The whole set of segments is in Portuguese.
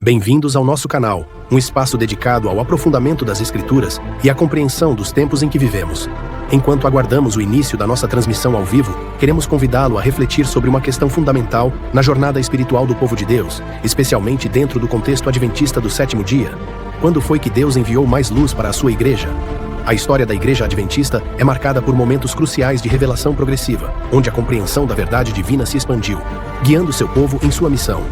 Bem-vindos ao nosso canal, um espaço dedicado ao aprofundamento das Escrituras e à compreensão dos tempos em que vivemos. Enquanto aguardamos o início da nossa transmissão ao vivo, queremos convidá-lo a refletir sobre uma questão fundamental na jornada espiritual do povo de Deus, especialmente dentro do contexto adventista do sétimo dia. Quando foi que Deus enviou mais luz para a sua igreja? A história da Igreja Adventista é marcada por momentos cruciais de revelação progressiva, onde a compreensão da verdade divina se expandiu, guiando seu povo em sua missão.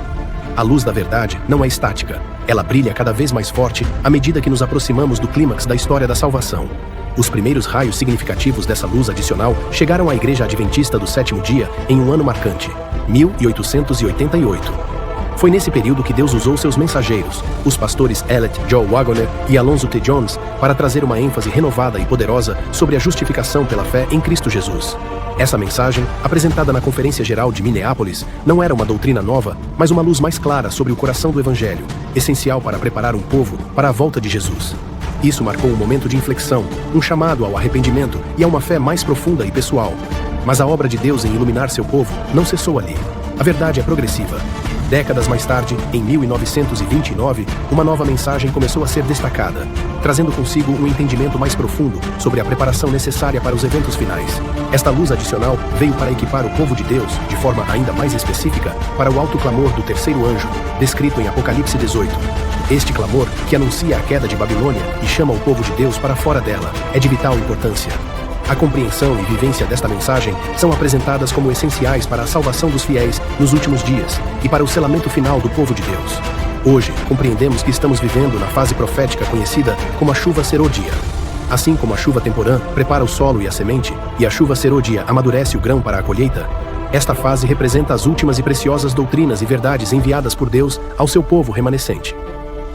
A luz da verdade não é estática. Ela brilha cada vez mais forte à medida que nos aproximamos do clímax da história da salvação. Os primeiros raios significativos dessa luz adicional chegaram à Igreja Adventista do sétimo dia em um ano marcante, 1888. Foi nesse período que Deus usou seus mensageiros, os pastores Elliot Joe Wagoner e Alonzo T. Jones, para trazer uma ênfase renovada e poderosa sobre a justificação pela fé em Cristo Jesus. Essa mensagem, apresentada na Conferência Geral de Minneapolis, não era uma doutrina nova, mas uma luz mais clara sobre o coração do Evangelho, essencial para preparar um povo para a volta de Jesus. Isso marcou um momento de inflexão, um chamado ao arrependimento e a uma fé mais profunda e pessoal. Mas a obra de Deus em iluminar seu povo não cessou ali. A verdade é progressiva. Décadas mais tarde, em 1929, uma nova mensagem começou a ser destacada, trazendo consigo um entendimento mais profundo sobre a preparação necessária para os eventos finais. Esta luz adicional veio para equipar o povo de Deus, de forma ainda mais específica, para o alto clamor do terceiro anjo, descrito em Apocalipse 18. Este clamor, que anuncia a queda de Babilônia e chama o povo de Deus para fora dela, é de vital importância. A compreensão e vivência desta mensagem são apresentadas como essenciais para a salvação dos fiéis nos últimos dias e para o selamento final do povo de Deus. Hoje, compreendemos que estamos vivendo na fase profética conhecida como a chuva serôdia. Assim como a chuva temporã prepara o solo e a semente, e a chuva serôdia amadurece o grão para a colheita, esta fase representa as últimas e preciosas doutrinas e verdades enviadas por Deus ao seu povo remanescente.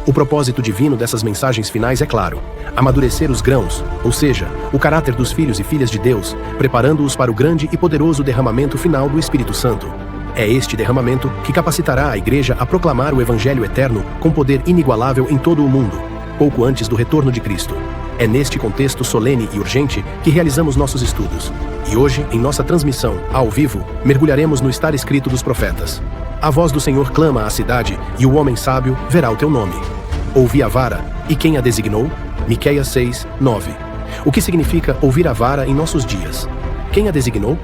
O propósito divino dessas mensagens finais é claro: amadurecer os grãos, ou seja, o caráter dos filhos e filhas de Deus, preparando-os para o grande e poderoso derramamento final do Espírito Santo. É este derramamento que capacitará a Igreja a proclamar o Evangelho eterno com poder inigualável em todo o mundo, pouco antes do retorno de Cristo. É neste contexto solene e urgente que realizamos nossos estudos. E hoje, em nossa transmissão, ao vivo, mergulharemos no estar escrito dos profetas. A voz do Senhor clama à cidade, e o homem sábio verá o teu nome. Ouvi a vara, e quem a designou? Miqueias 6, 9. O que significa ouvir a vara em nossos dias? Quem a designou?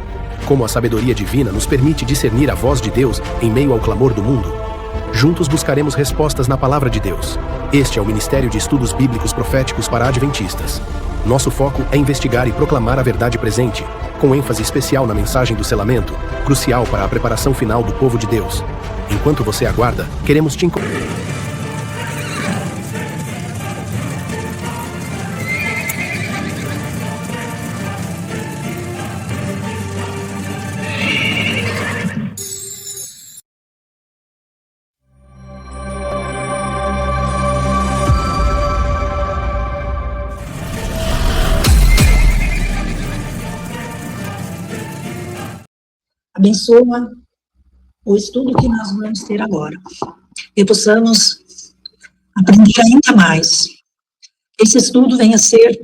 Como a sabedoria divina nos permite discernir a voz de Deus em meio ao clamor do mundo? Juntos buscaremos respostas na palavra de Deus. Este é o Ministério de Estudos Bíblicos Proféticos para Adventistas. Nosso foco é investigar e proclamar a verdade presente, com ênfase especial na mensagem do selamento, crucial para a preparação final do povo de Deus. Enquanto você aguarda, queremos te encontrar. Abençoa o estudo que nós vamos ter agora, e possamos aprender ainda mais. Esse estudo venha a ser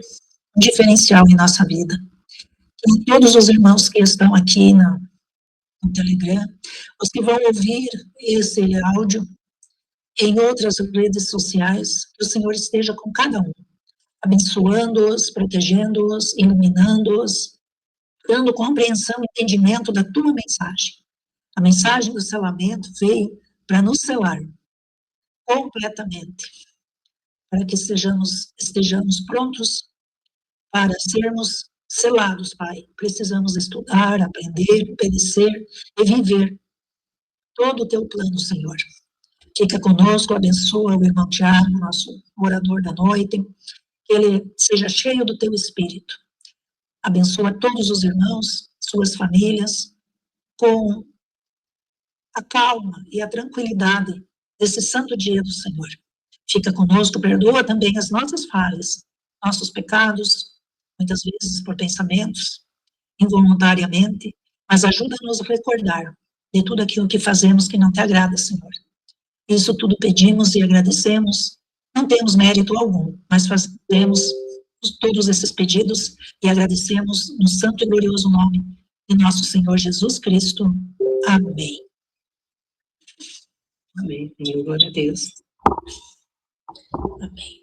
um diferencial em nossa vida. E todos os irmãos que estão aqui no Telegram, os que vão ouvir esse áudio em outras redes sociais, que o Senhor esteja com cada um, abençoando-os, protegendo-os, iluminando-os, dando compreensão e entendimento da tua mensagem. A mensagem do selamento veio para nos selar completamente, para que estejamos prontos para sermos selados, Pai. Precisamos estudar, aprender, obedecer e viver todo o teu plano, Senhor. Fica conosco, abençoa o irmão Tiago, nosso orador da noite, que ele seja cheio do teu Espírito. Abençoa todos os irmãos, suas famílias, com a calma e a tranquilidade desse santo dia do Senhor. Fica conosco, perdoa também as nossas falhas, nossos pecados, muitas vezes por pensamentos, involuntariamente, mas ajuda-nos a recordar de tudo aquilo que fazemos que não te agrada, Senhor. Isso tudo pedimos e agradecemos, não temos mérito algum, mas fazemos todos esses pedidos e agradecemos no santo e glorioso nome de nosso Senhor Jesus Cristo. Amém. Amém, Senhor, glória a Deus. Amém.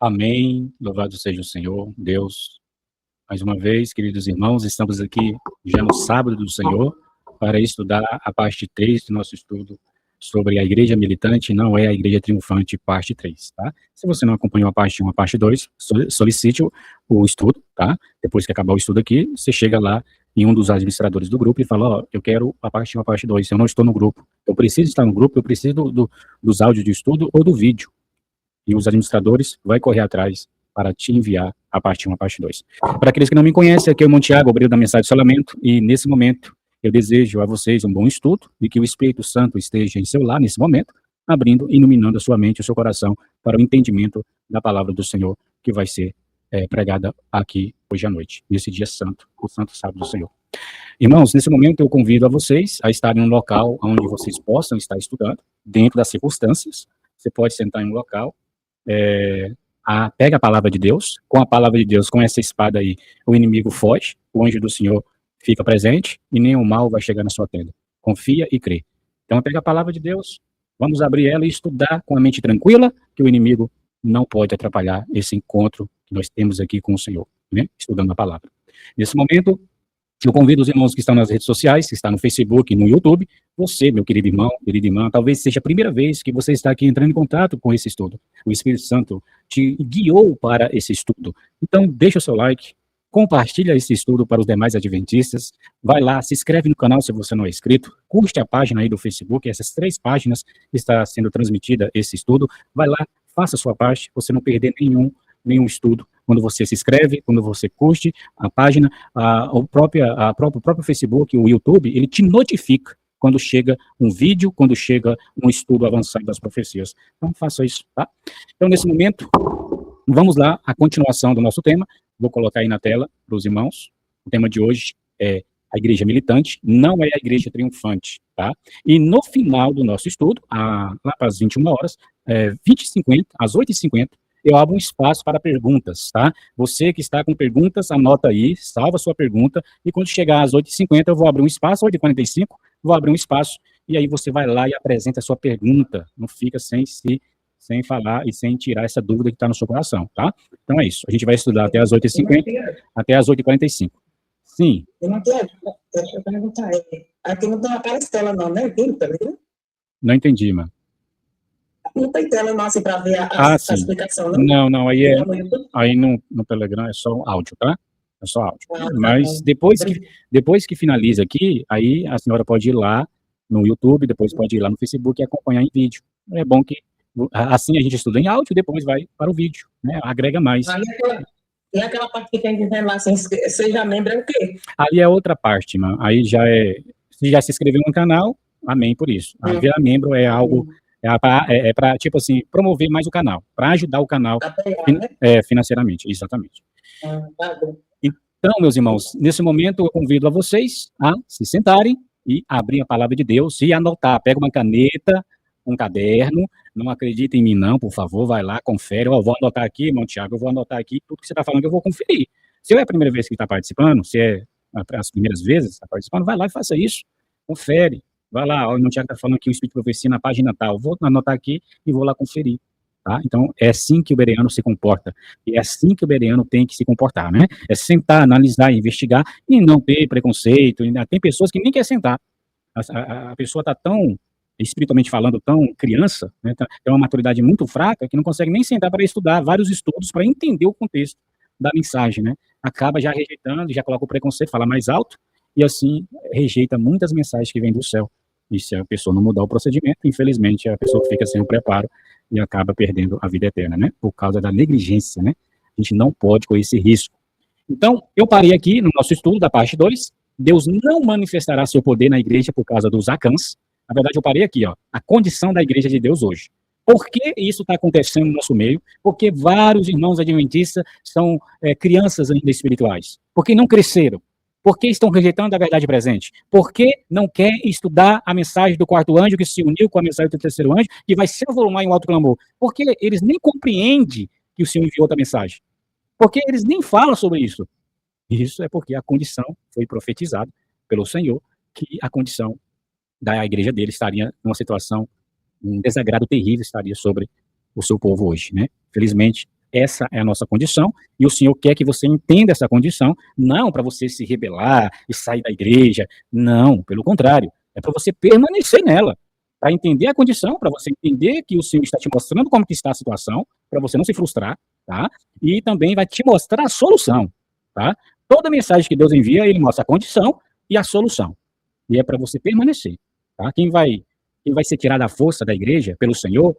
Amém. Louvado seja o Senhor, Deus. Mais uma vez, queridos irmãos, estamos aqui já no sábado do Senhor para estudar a parte 3 do nosso estudo sobre a igreja militante, não é a igreja triunfante, parte 3, tá? Se você não acompanhou a parte 1, a parte 2, solicite o estudo, tá? Depois que acabar o estudo aqui, você chega lá em um dos administradores do grupo e fala, ó, eu quero a parte 1, a parte 2, eu não estou no grupo, eu preciso estar no grupo, eu preciso dos áudios de estudo ou do vídeo. E os administradores vão correr atrás para te enviar a parte 1, a parte 2. Para aqueles que não me conhecem, aqui é o Monte Tiago, obreiro da mensagem de Solamento, e nesse momento eu desejo a vocês um bom estudo e que o Espírito Santo esteja em seu lar nesse momento, abrindo e iluminando a sua mente e o seu coração para o entendimento da palavra do Senhor que vai ser pregada aqui hoje à noite, nesse dia santo, o santo sábado do Senhor. Irmãos, nesse momento eu convido a vocês a estarem em um local onde vocês possam estar estudando, dentro das circunstâncias. Você pode sentar em um local, pega a palavra de Deus, com a palavra de Deus, com essa espada aí, o inimigo foge, o anjo do Senhor fica presente e nenhum mal vai chegar na sua tenda. Confia e crê. Então, pega a palavra de Deus, vamos abrir ela e estudar com a mente tranquila, que o inimigo não pode atrapalhar esse encontro que nós temos aqui com o Senhor, né? Estudando a palavra. Nesse momento, eu convido os irmãos que estão nas redes sociais, que estão no Facebook e no YouTube, você, meu querido irmão, querida irmã, talvez seja a primeira vez que você está aqui entrando em contato com esse estudo. O Espírito Santo te guiou para esse estudo. Então, deixa o seu like, compartilha esse estudo para os demais adventistas, vai lá, se inscreve no canal se você não é inscrito, curte a página aí do Facebook, essas 3 páginas está sendo transmitida esse estudo, vai lá, faça a sua parte, você não perder nenhum estudo. Quando você se inscreve, quando você curte a página, o próprio Facebook, o YouTube, ele te notifica quando chega um vídeo, quando chega um estudo avançado das profecias. Então, faça isso, tá? Então, nesse momento, vamos lá, a continuação do nosso tema. Vou colocar aí na tela para os irmãos. O tema de hoje é a igreja militante, não é a igreja triunfante, tá? E no final do nosso estudo, lá para as 21 horas, 20h50, às 8h50, eu abro um espaço para perguntas, tá? Você que está com perguntas, anota aí, salva sua pergunta, e quando chegar às 8h50, eu vou abrir um espaço, 8h45, vou abrir um espaço, e aí você vai lá e apresenta a sua pergunta, não fica sem falar e sem tirar essa dúvida que está no seu coração, tá? Então é isso, a gente vai estudar até às 8h50, até às 8h45. Sim. Eu não quero, deixa eu perguntar. Aqui não aparece tela não, né? Tá vendo? Não entendi, mano. Não tem tela não, assim, para ver a explicação, não? Não, aí no Telegram é só áudio, tá? É só áudio. Mas depois que finaliza aqui, aí a senhora pode ir lá no YouTube, depois pode ir lá no Facebook e acompanhar em vídeo. É bom que assim a gente estuda em áudio, depois vai para o vídeo, né? Agrega mais. E aquela parte que tem dizendo lá, assim, seja membro, é o quê? Aí é outra parte, mano. Aí se já se inscreveu no canal, amém por isso. Virar membro é algo, para, tipo assim, promover mais o canal, para ajudar o canal financeiramente, exatamente. Tá bom. Então, meus irmãos, nesse momento eu convido a vocês a se sentarem e abrir a palavra de Deus e anotar. Pega uma caneta, um caderno, não acredita em mim não, por favor, vai lá, confere. Eu vou anotar aqui, irmão Tiago, eu vou anotar aqui tudo que você está falando, eu vou conferir. Se é a primeira vez que está participando, se é as primeiras vezes que está participando, vai lá e faça isso, confere. Vai lá, o irmão Tiago está falando aqui o Espírito de Profecia na página tal, vou anotar aqui e vou lá conferir. Tá? Então, é assim que o bereano se comporta, e é assim que o bereano tem que se comportar, né? É sentar, analisar, investigar, e não ter preconceito. Tem pessoas que nem querem sentar. A pessoa está tão, espiritualmente falando, tão criança, né? Tem uma maturidade muito fraca, que não consegue nem sentar para estudar vários estudos, para entender o contexto da mensagem, né? Acaba já rejeitando, já coloca o preconceito, fala mais alto, e assim rejeita muitas mensagens que vêm do céu. E se a pessoa não mudar o procedimento, infelizmente, a pessoa fica sem o preparo e acaba perdendo a vida eterna, né? Por causa da negligência, né? A gente não pode correr esse risco. Então, eu parei aqui no nosso estudo da parte 2. Deus não manifestará seu poder na igreja por causa dos Acãs. Na verdade, eu parei aqui, ó. A condição da igreja de Deus hoje. Por que isso está acontecendo no nosso meio? Porque vários irmãos adventistas são crianças ainda espirituais. Porque não cresceram. Por que estão rejeitando a verdade presente? Por que não quer estudar a mensagem do 4º anjo que se uniu com a mensagem do 3º anjo e vai se avolumar em um alto clamor? Porque eles nem compreendem que o Senhor enviou outra mensagem. Porque eles nem falam sobre isso. Isso é porque a condição foi profetizada pelo Senhor, que a condição da igreja dele estaria numa situação, um desagrado terrível estaria sobre o seu povo hoje, né? Felizmente, essa é a nossa condição, e o Senhor quer que você entenda essa condição, não para você se rebelar e sair da igreja, não, pelo contrário, é para você permanecer nela, para entender a condição, para você entender que o Senhor está te mostrando como que está a situação, para você não se frustrar, tá? E também vai te mostrar a solução, tá? Toda mensagem que Deus envia, ele mostra a condição e a solução, e é para você permanecer, tá? Quem vai ser tirado a força da igreja pelo Senhor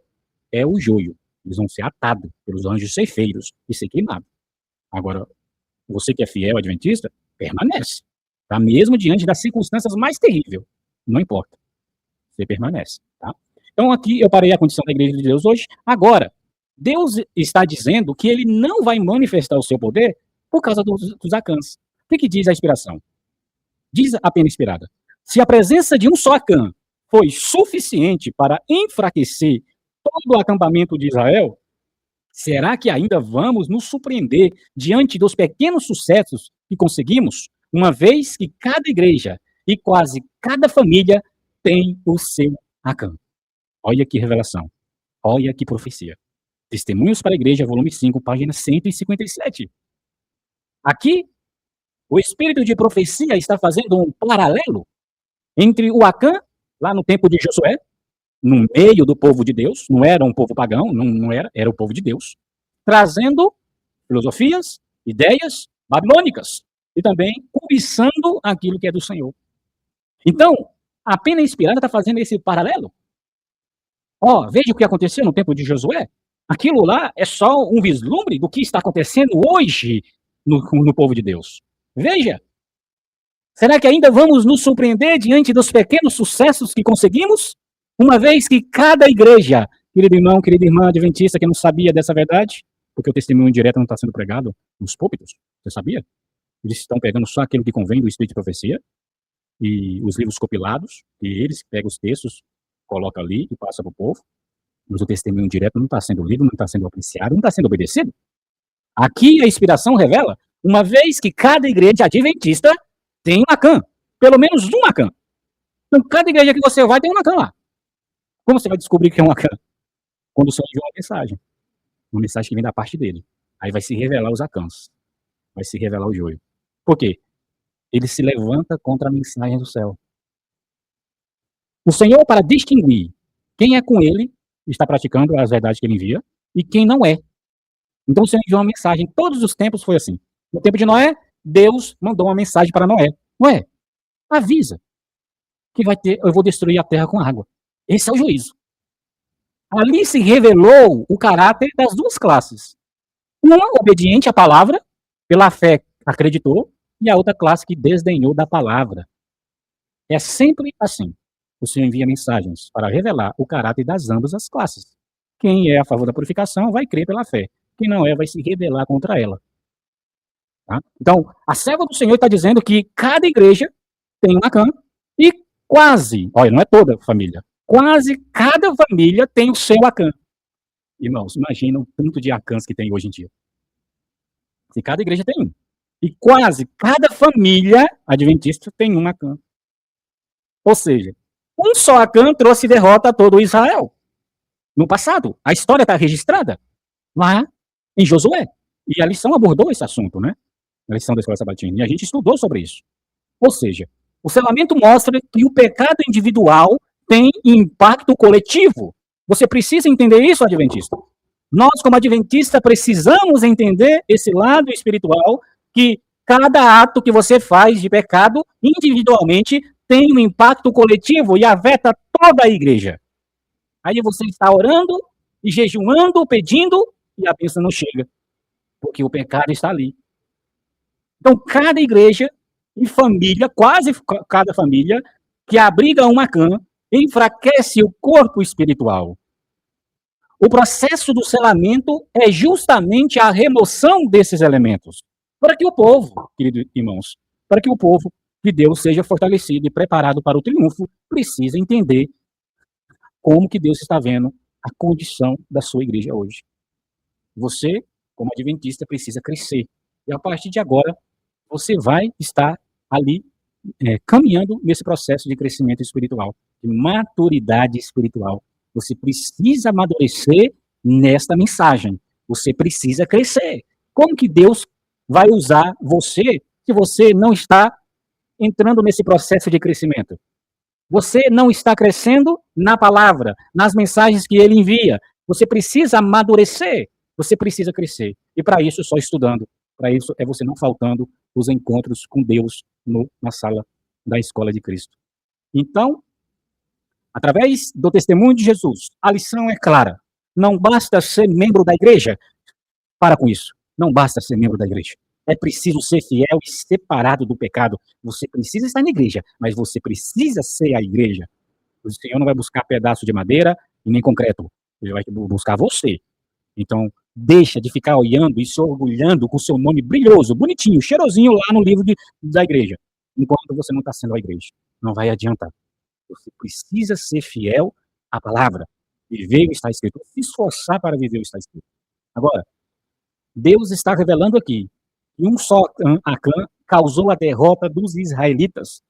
é o joio. Eles vão ser atados pelos anjos ceifeiros e ser queimados. Agora, você que é fiel adventista, permanece. Tá? Mesmo diante das circunstâncias mais terríveis. Não importa. Você permanece. Tá? Então, aqui eu parei a condição da igreja de Deus hoje. Agora, Deus está dizendo que ele não vai manifestar o seu poder por causa dos Acãs. O que diz a inspiração? Diz a pena inspirada. Se a presença de um só Acã foi suficiente para enfraquecer todo o acampamento de Israel, será que ainda vamos nos surpreender diante dos pequenos sucessos que conseguimos, uma vez que cada igreja e quase cada família tem o seu Acã? Olha que revelação, olha que profecia. Testemunhos para a Igreja, volume 5, página 157. Aqui, o espírito de profecia está fazendo um paralelo entre o Acã, lá no tempo de Josué, no meio do povo de Deus, não era um povo pagão, era o povo de Deus, trazendo filosofias, ideias babilônicas, e também cobiçando aquilo que é do Senhor. Então, a pena inspirada está fazendo esse paralelo. Veja o que aconteceu no tempo de Josué. Aquilo lá é só um vislumbre do que está acontecendo hoje no povo de Deus. Veja. Será que ainda vamos nos surpreender diante dos pequenos sucessos que conseguimos? Uma vez que cada igreja, querido irmão, querida irmã adventista que não sabia dessa verdade, porque o testemunho direto não está sendo pregado nos púlpitos, você sabia? Eles estão pegando só aquilo que convém do Espírito de Profecia e os livros compilados, e eles pegam os textos, colocam ali e passam para o povo, mas o testemunho direto não está sendo lido, não está sendo apreciado, não está sendo obedecido. Aqui a inspiração revela, uma vez que cada igreja adventista tem um Acã, pelo menos um Acã. Então, cada igreja que você vai tem um Acã lá. Como você vai descobrir que é um Acã? Quando o Senhor envia uma mensagem que vem da parte dele. Aí vai se revelar os Acãs, vai se revelar o joio. Por quê? Ele se levanta contra a mensagem do céu. O Senhor, para distinguir quem é com ele, está praticando as verdades que ele envia, e quem não é. Então o Senhor enviou uma mensagem. Todos os tempos foi assim. No tempo de Noé, Deus mandou uma mensagem para Noé. Noé, avisa que eu vou destruir a terra com água. Esse é o juízo. Ali se revelou o caráter das duas classes. Uma obediente à palavra, pela fé acreditou, e a outra classe que desdenhou da palavra. É sempre assim. O Senhor envia mensagens para revelar o caráter das ambas as classes. Quem é a favor da purificação vai crer pela fé. Quem não é, vai se rebelar contra ela. Tá? Então, a serva do Senhor está dizendo que cada igreja tem um Acã e quase, olha, não é toda família, quase cada família tem o seu Acã. Irmãos, imagina o tanto de Acãs que tem hoje em dia. Se cada igreja tem um. E quase cada família adventista tem um Acã. Ou seja, um só Acã trouxe derrota a todo Israel. No passado, a história está registrada lá em Josué. E a lição abordou esse assunto, né? A lição da Escola Sabatina. E a gente estudou sobre isso. Ou seja, o selamento mostra que o pecado individual tem impacto coletivo. Você precisa entender isso, adventista. Nós, como adventista, precisamos entender esse lado espiritual, que cada ato que você faz de pecado, individualmente, tem um impacto coletivo e afeta toda a igreja. Aí você está orando e jejuando, pedindo, e a bênção não chega, porque o pecado está ali. Então, cada igreja e família, quase cada família, que abriga um Acã, enfraquece o corpo espiritual. O processo do selamento é justamente a remoção desses elementos, para que o povo, queridos irmãos, para que o povo de Deus seja fortalecido e preparado para o triunfo, precisa entender como que Deus está vendo a condição da sua igreja hoje. Você, como adventista, precisa crescer. E a partir de agora, você vai estar ali caminhando nesse processo de crescimento espiritual de maturidade espiritual. Você precisa amadurecer nesta mensagem. Você precisa crescer. Como que Deus vai usar você se você não está entrando nesse processo de crescimento? Você não está crescendo na palavra, nas mensagens que ele envia. Você precisa amadurecer, você precisa crescer. E para isso, só estudando. Para isso, é você não faltando os encontros com Deus na sala da escola de Cristo. Então, através do testemunho de Jesus, a lição é clara. Não basta ser membro da igreja. Para com isso. Não basta ser membro da igreja. É preciso ser fiel e separado do pecado. Você precisa estar na igreja, mas você precisa ser a igreja. O Senhor não vai buscar pedaço de madeira e nem concreto. Ele vai buscar você. Então, deixa de ficar olhando e se orgulhando com o seu nome brilhoso, bonitinho, cheirosinho lá no livro da igreja, enquanto você não está sendo a igreja. Não vai adiantar. Você precisa ser fiel à palavra. Viver o que está escrito. Se esforçar para viver o que está escrito. Agora, Deus está revelando aqui que um só Acã causou a derrota dos israelitas.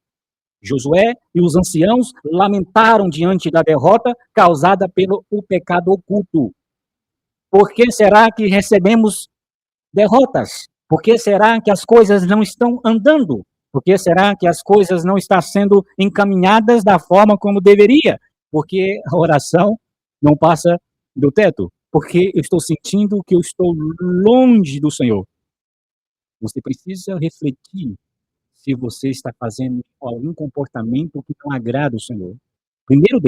Josué e os anciãos lamentaram diante da derrota causada pelo pecado oculto. Por que será que recebemos derrotas? Por que será que as coisas não estão andando? Por que será que as coisas não estão sendo encaminhadas da forma como deveria? Porque a oração não passa do teto. Porque eu estou sentindo que eu estou longe do Senhor. Você precisa refletir se você está fazendo algum comportamento que não agrada o Senhor. Primeiro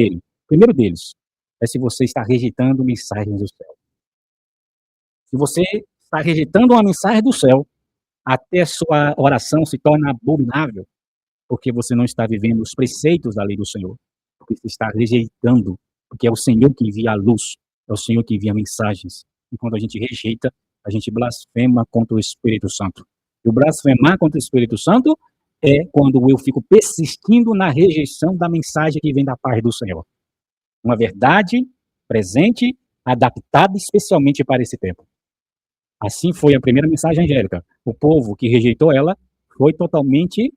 deles, é se você está rejeitando mensagens do céu. Se você está rejeitando uma mensagem do céu, até sua oração se torna abominável, porque você não está vivendo os preceitos da lei do Senhor, porque você está rejeitando, porque é o Senhor que envia a luz, é o Senhor que envia mensagens. E quando a gente rejeita, a gente blasfema contra o Espírito Santo. E o blasfemar contra o Espírito Santo é quando eu fico persistindo na rejeição da mensagem que vem da parte do Senhor. Uma verdade presente, adaptada especialmente para esse tempo. Assim foi a primeira mensagem angélica. O povo que rejeitou ela foi totalmente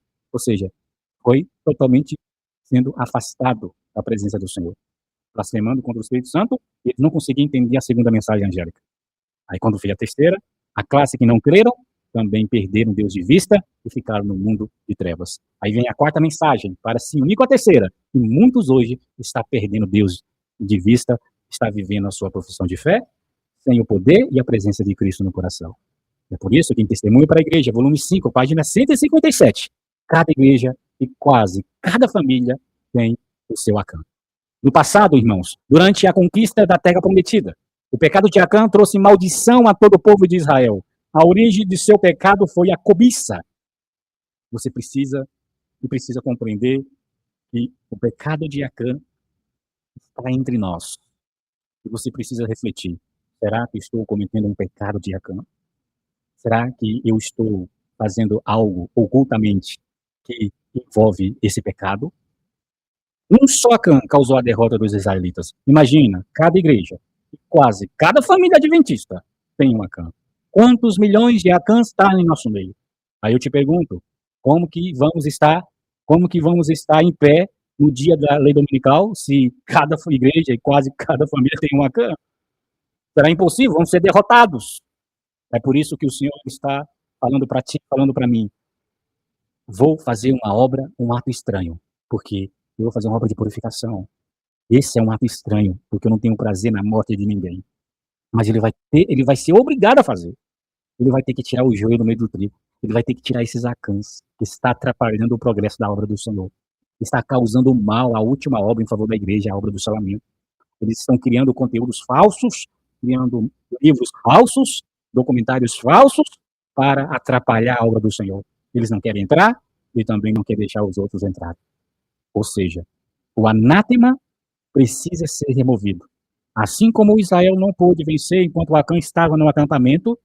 sendo afastado da presença do Senhor. Blasfemando contra o Espírito Santo, eles não conseguiam entender a segunda mensagem angélica. Aí quando veio a terceira, a classe que não creram, também perderam Deus de vista e ficaram no mundo de trevas. Aí vem a quarta mensagem, para se unir com a terceira. E muitos hoje estão perdendo Deus de vista, está vivendo a sua profissão de fé, sem o poder e a presença de Cristo no coração. É por isso que em Testemunho para a Igreja, volume 5, página 157, cada igreja e quase cada família tem o seu Acã. No passado, irmãos, durante a conquista da Terra Prometida, o pecado de Acã trouxe maldição a todo o povo de Israel. A origem de seu pecado foi a cobiça. Você precisa compreender que o pecado de Acã está entre nós. E você precisa refletir. Será que estou cometendo um pecado de Acã? Será que eu estou fazendo algo ocultamente que envolve esse pecado? Um só Acã causou a derrota dos israelitas. Imagina, cada igreja, quase cada família adventista tem um Acã. Quantos milhões de Acãs estão em nosso meio? Aí eu te pergunto, como que vamos estar em pé no dia da lei dominical se cada igreja e quase cada família tem um Acã? Será impossível, vamos ser derrotados. É por isso que o Senhor está falando para ti, falando para mim. Vou fazer uma obra, um ato estranho, porque eu vou fazer uma obra de purificação. Esse é um ato estranho, porque eu não tenho prazer na morte de ninguém. Mas ele vai ser obrigado a fazer. Ele vai ter que tirar o joio do meio do trigo. Ele vai ter que tirar esses Acãs que está atrapalhando o progresso da obra do Senhor. Está causando mal à última obra em favor da igreja, a obra do salvamento. Eles estão criando conteúdos falsos, criando livros falsos, documentários falsos, para atrapalhar a obra do Senhor. Eles não querem entrar e também não querem deixar os outros entrarem. Ou seja, o anátema precisa ser removido. Assim como Israel não pôde vencer enquanto Acã estava no acampamento,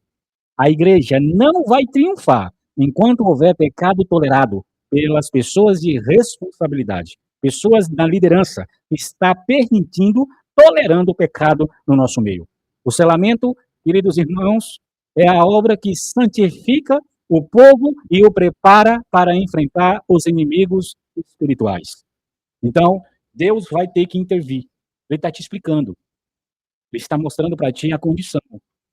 a igreja não vai triunfar enquanto houver pecado tolerado pelas pessoas de responsabilidade, pessoas da liderança que está permitindo, tolerando o pecado no nosso meio. O selamento, queridos irmãos, é a obra que santifica o povo e o prepara para enfrentar os inimigos espirituais. Então, Deus vai ter que intervir. Ele está te explicando. Ele está mostrando para ti a condição,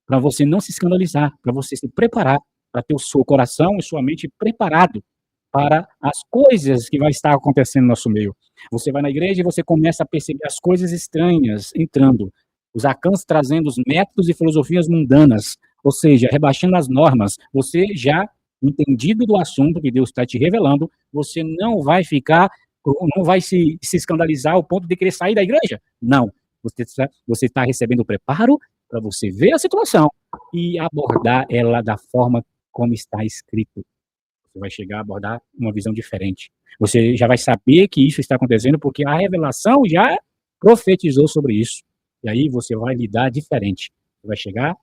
para você não se escandalizar, para você se preparar, para ter o seu coração e sua mente preparado para as coisas que vai estar acontecendo no nosso meio. Você vai na igreja e você começa a perceber as coisas estranhas entrando, os arcanos trazendo os métodos e filosofias mundanas, ou seja, rebaixando as normas. Você já entendido do assunto que Deus está te revelando, você não vai se escandalizar ao ponto de querer sair da igreja. Não. Você está recebendo o preparo para você ver a situação e abordar ela da forma como está escrito. Você vai chegar a abordar uma visão diferente. Você já vai saber que isso está acontecendo porque a revelação já profetizou sobre isso. E aí você vai lidar diferente. Você vai chegar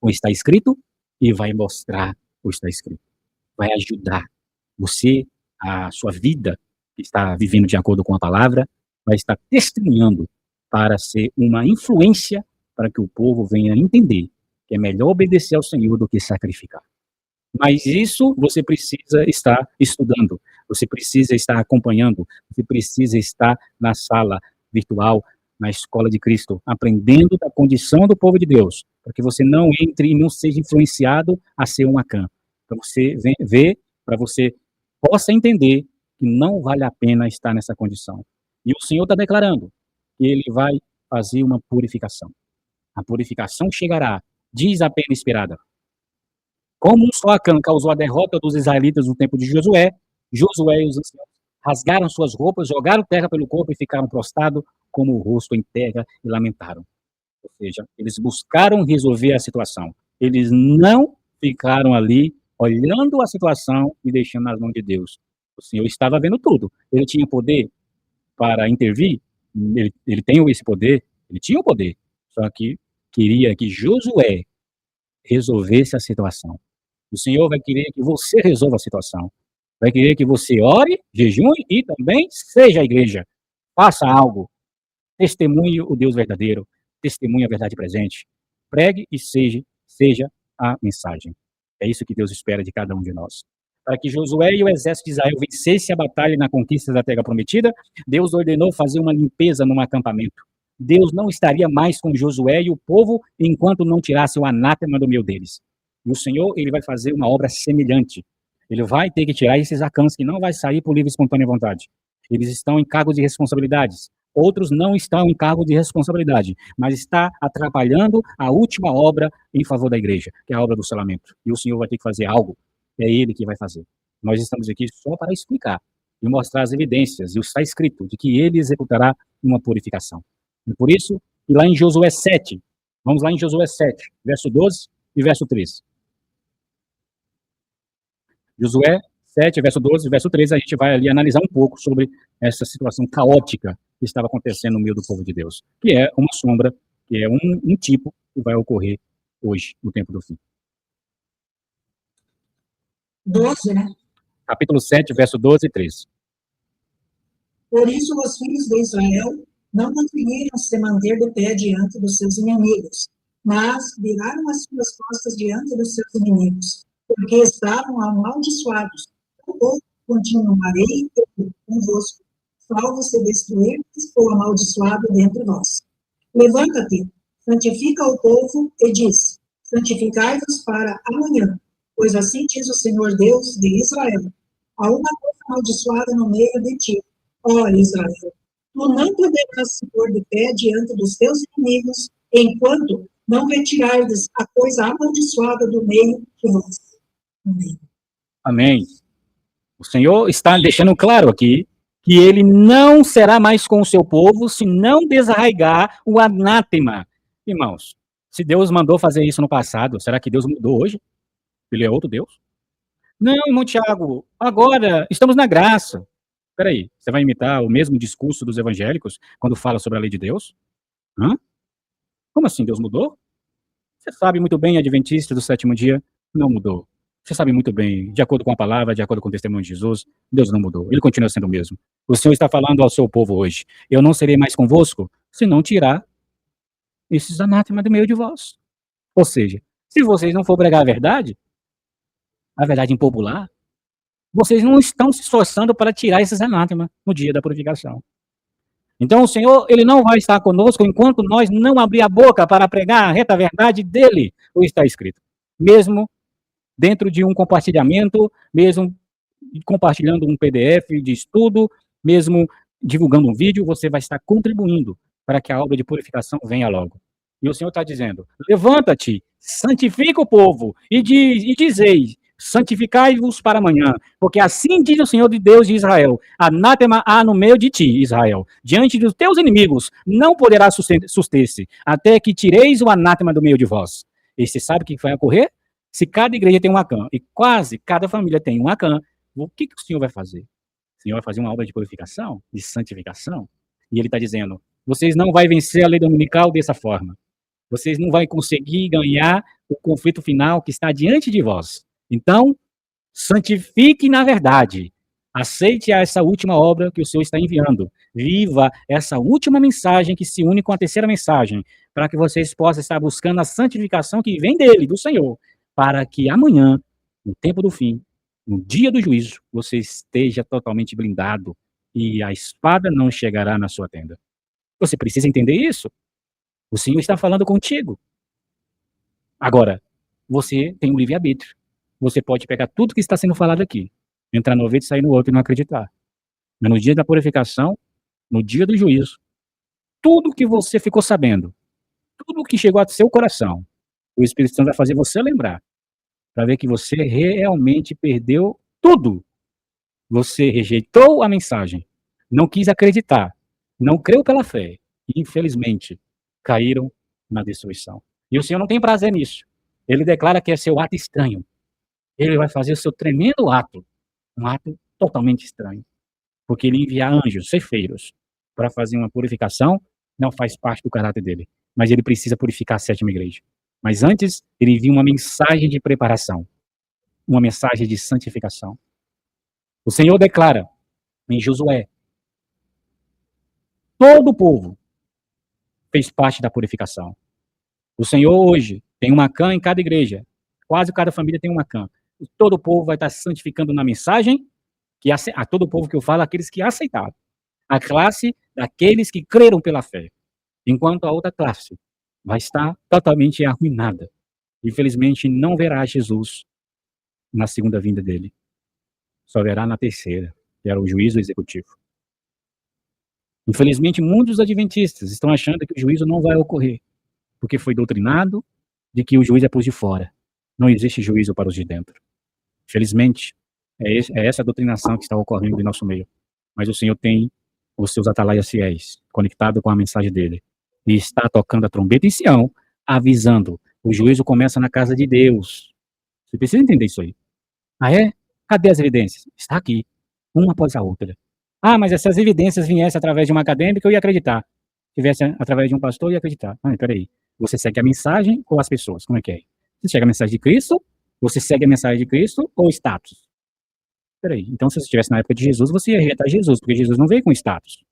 com o está escrito e vai mostrar o está escrito. Vai ajudar você, a sua vida que está vivendo de acordo com a palavra, vai estar testemunhando para ser uma influência para que o povo venha entender que é melhor obedecer ao Senhor do que sacrificar. Mas isso você precisa estar estudando, você precisa estar acompanhando, você precisa estar na sala virtual, na escola de Cristo, aprendendo da condição do povo de Deus, para que você não entre e não seja influenciado a ser um Acã, para você ver, para você possa entender que não vale a pena estar nessa condição. E o Senhor está declarando que Ele vai fazer uma purificação. A purificação chegará, diz a pena inspirada. Como um só Acã causou a derrota dos israelitas no tempo de Josué, Josué e os anciãos rasgaram suas roupas, jogaram terra pelo corpo e ficaram prostrados como o rosto em terra e lamentaram. Ou seja, eles buscaram resolver a situação. Eles não ficaram ali olhando a situação e deixando nas mãos de Deus. O Senhor estava vendo tudo. Ele tinha poder para intervir, ele tem esse poder, ele tinha o poder, só que queria que Josué resolvesse a situação. O Senhor vai querer que você resolva a situação. Vai querer que você ore, jejue e também seja a igreja. Faça algo. Testemunhe o Deus verdadeiro. Testemunhe a verdade presente. Pregue e seja a mensagem. É isso que Deus espera de cada um de nós. Para que Josué e o exército de Israel vencessem a batalha na conquista da terra prometida, Deus ordenou fazer uma limpeza no acampamento. Deus não estaria mais com Josué e o povo enquanto não tirasse o anátema do meio deles. E o Senhor, ele vai fazer uma obra semelhante. Ele vai ter que tirar esses acãs que não vai sair por livre e espontânea vontade. Eles estão em cargos de responsabilidades. Outros não estão em cargo de responsabilidade, mas está atrapalhando a última obra em favor da igreja, que é a obra do selamento. E o Senhor vai ter que fazer algo. É Ele que vai fazer. Nós estamos aqui só para explicar e mostrar as evidências, e está escrito de que Ele executará uma purificação. E por isso, e lá em Josué 7, vamos lá em Josué 7, verso 12 e verso 13. Josué 7, verso 12 e verso 13, a gente vai ali analisar um pouco sobre essa situação caótica que estava acontecendo no meio do povo de Deus, que é uma sombra, que é um tipo que vai ocorrer hoje, no tempo do fim. 12, né? Capítulo 7, verso 12 e 13. Por isso os filhos de Israel não conseguiram se manter de pé diante dos seus inimigos, mas viraram as suas costas diante dos seus inimigos, porque estavam amaldiçoados. Ou continuarei eu convosco, salvo se destruirdes ou amaldiçoado dentre vós. Levanta-te, santifica o povo e diz: santificai-vos para amanhã, pois assim diz o Senhor Deus de Israel: há uma coisa amaldiçoada no meio de ti, ó Israel. Tu não poderás se pôr de pé diante dos teus inimigos, enquanto não retirardes a coisa amaldiçoada do meio de vós. Amém. Amém. O Senhor está deixando claro aqui que ele não será mais com o seu povo se não desarraigar o anátema. Irmãos, se Deus mandou fazer isso no passado, será que Deus mudou hoje? Ele é outro Deus? Não, irmão Tiago, agora estamos na graça. Espera aí, você vai imitar o mesmo discurso dos evangélicos quando fala sobre a lei de Deus? Hã? Como assim, Deus mudou? Você sabe muito bem, adventista do sétimo dia, não mudou. Você sabe muito bem, de acordo com a palavra, de acordo com o testemunho de Jesus, Deus não mudou. Ele continua sendo o mesmo. O Senhor está falando ao seu povo hoje: eu não serei mais convosco se não tirar esses anátemas do meio de vós. Ou seja, se vocês não for pregar a verdade impopular, vocês não estão se esforçando para tirar esses anátemas no dia da purificação. Então, o Senhor, ele não vai estar conosco enquanto nós não abrir a boca para pregar a reta verdade dele, o está escrito. Mesmo dentro de um compartilhamento, mesmo compartilhando um PDF de estudo, mesmo divulgando um vídeo, você vai estar contribuindo para que a obra de purificação venha logo. E o Senhor está dizendo, levanta-te, santifica o povo, e dizei, santificai-vos para amanhã, porque assim diz o Senhor de Deus de Israel, anátema há no meio de ti, Israel, diante dos teus inimigos, não poderá suster-se, até que tireis o anátema do meio de vós. E você sabe o que vai ocorrer? Se cada igreja tem um Acã, e quase cada família tem um Acã, o que o Senhor vai fazer? O Senhor vai fazer uma obra de purificação, de santificação, e ele está dizendo, vocês não vão vencer a lei dominical dessa forma. Vocês não vão conseguir ganhar o conflito final que está diante de vós. Então, santifique na verdade. Aceite essa última obra que o Senhor está enviando. Viva essa última mensagem que se une com a terceira mensagem, para que vocês possam estar buscando a santificação que vem dele, do Senhor, para que amanhã, no tempo do fim, no dia do juízo, você esteja totalmente blindado e a espada não chegará na sua tenda. Você precisa entender isso. O Senhor está falando contigo. Agora, você tem um livre-arbítrio. Você pode pegar tudo que está sendo falado aqui, entrar no ouvido e sair no outro e não acreditar. Mas no dia da purificação, no dia do juízo, tudo que você ficou sabendo, tudo que chegou ao seu coração, o Espírito Santo vai fazer você lembrar, para ver que você realmente perdeu tudo. Você rejeitou a mensagem, não quis acreditar, não creu pela fé, e infelizmente caíram na destruição. E o Senhor não tem prazer nisso. Ele declara que é seu ato estranho. Ele vai fazer o seu tremendo ato, um ato totalmente estranho, porque ele enviar anjos, ceifeiros, para fazer uma purificação, não faz parte do caráter dele, mas ele precisa purificar a sétima igreja. Mas antes, ele envia uma mensagem de preparação, uma mensagem de santificação. O Senhor declara em Josué, todo o povo fez parte da purificação. O Senhor hoje tem uma Acã em cada igreja, quase cada família tem uma Acã. Todo o povo vai estar santificando na mensagem, que a todo o povo que eu falo, aqueles que aceitaram. A classe daqueles que creram pela fé. Enquanto a outra classe vai estar totalmente arruinada. Infelizmente, não verá Jesus na segunda vinda dele. Só verá na terceira, que era o juízo executivo. Infelizmente, muitos adventistas estão achando que o juízo não vai ocorrer, porque foi doutrinado de que o juízo é para os de fora. Não existe juízo para os de dentro. Felizmente, é essa a doutrinação que está ocorrendo em nosso meio. Mas o Senhor tem os seus atalaias fiéis, conectado com a mensagem dele. E está tocando a trombeta em Sião, avisando, o juízo começa na casa de Deus. Você precisa entender isso aí. Ah, é? Cadê as evidências? Está aqui, uma após a outra. Ah, mas essas evidências viessem através de um acadêmico, eu ia acreditar. Se viesse através de um pastor, eu ia acreditar. Ah, peraí. Você segue a mensagem ou as pessoas? Como é que é? Você segue a mensagem de Cristo? Você segue a mensagem de Cristo ou status? Peraí. Então, se você estivesse na época de Jesus, você ia rejeitar Jesus, porque Jesus não veio com status.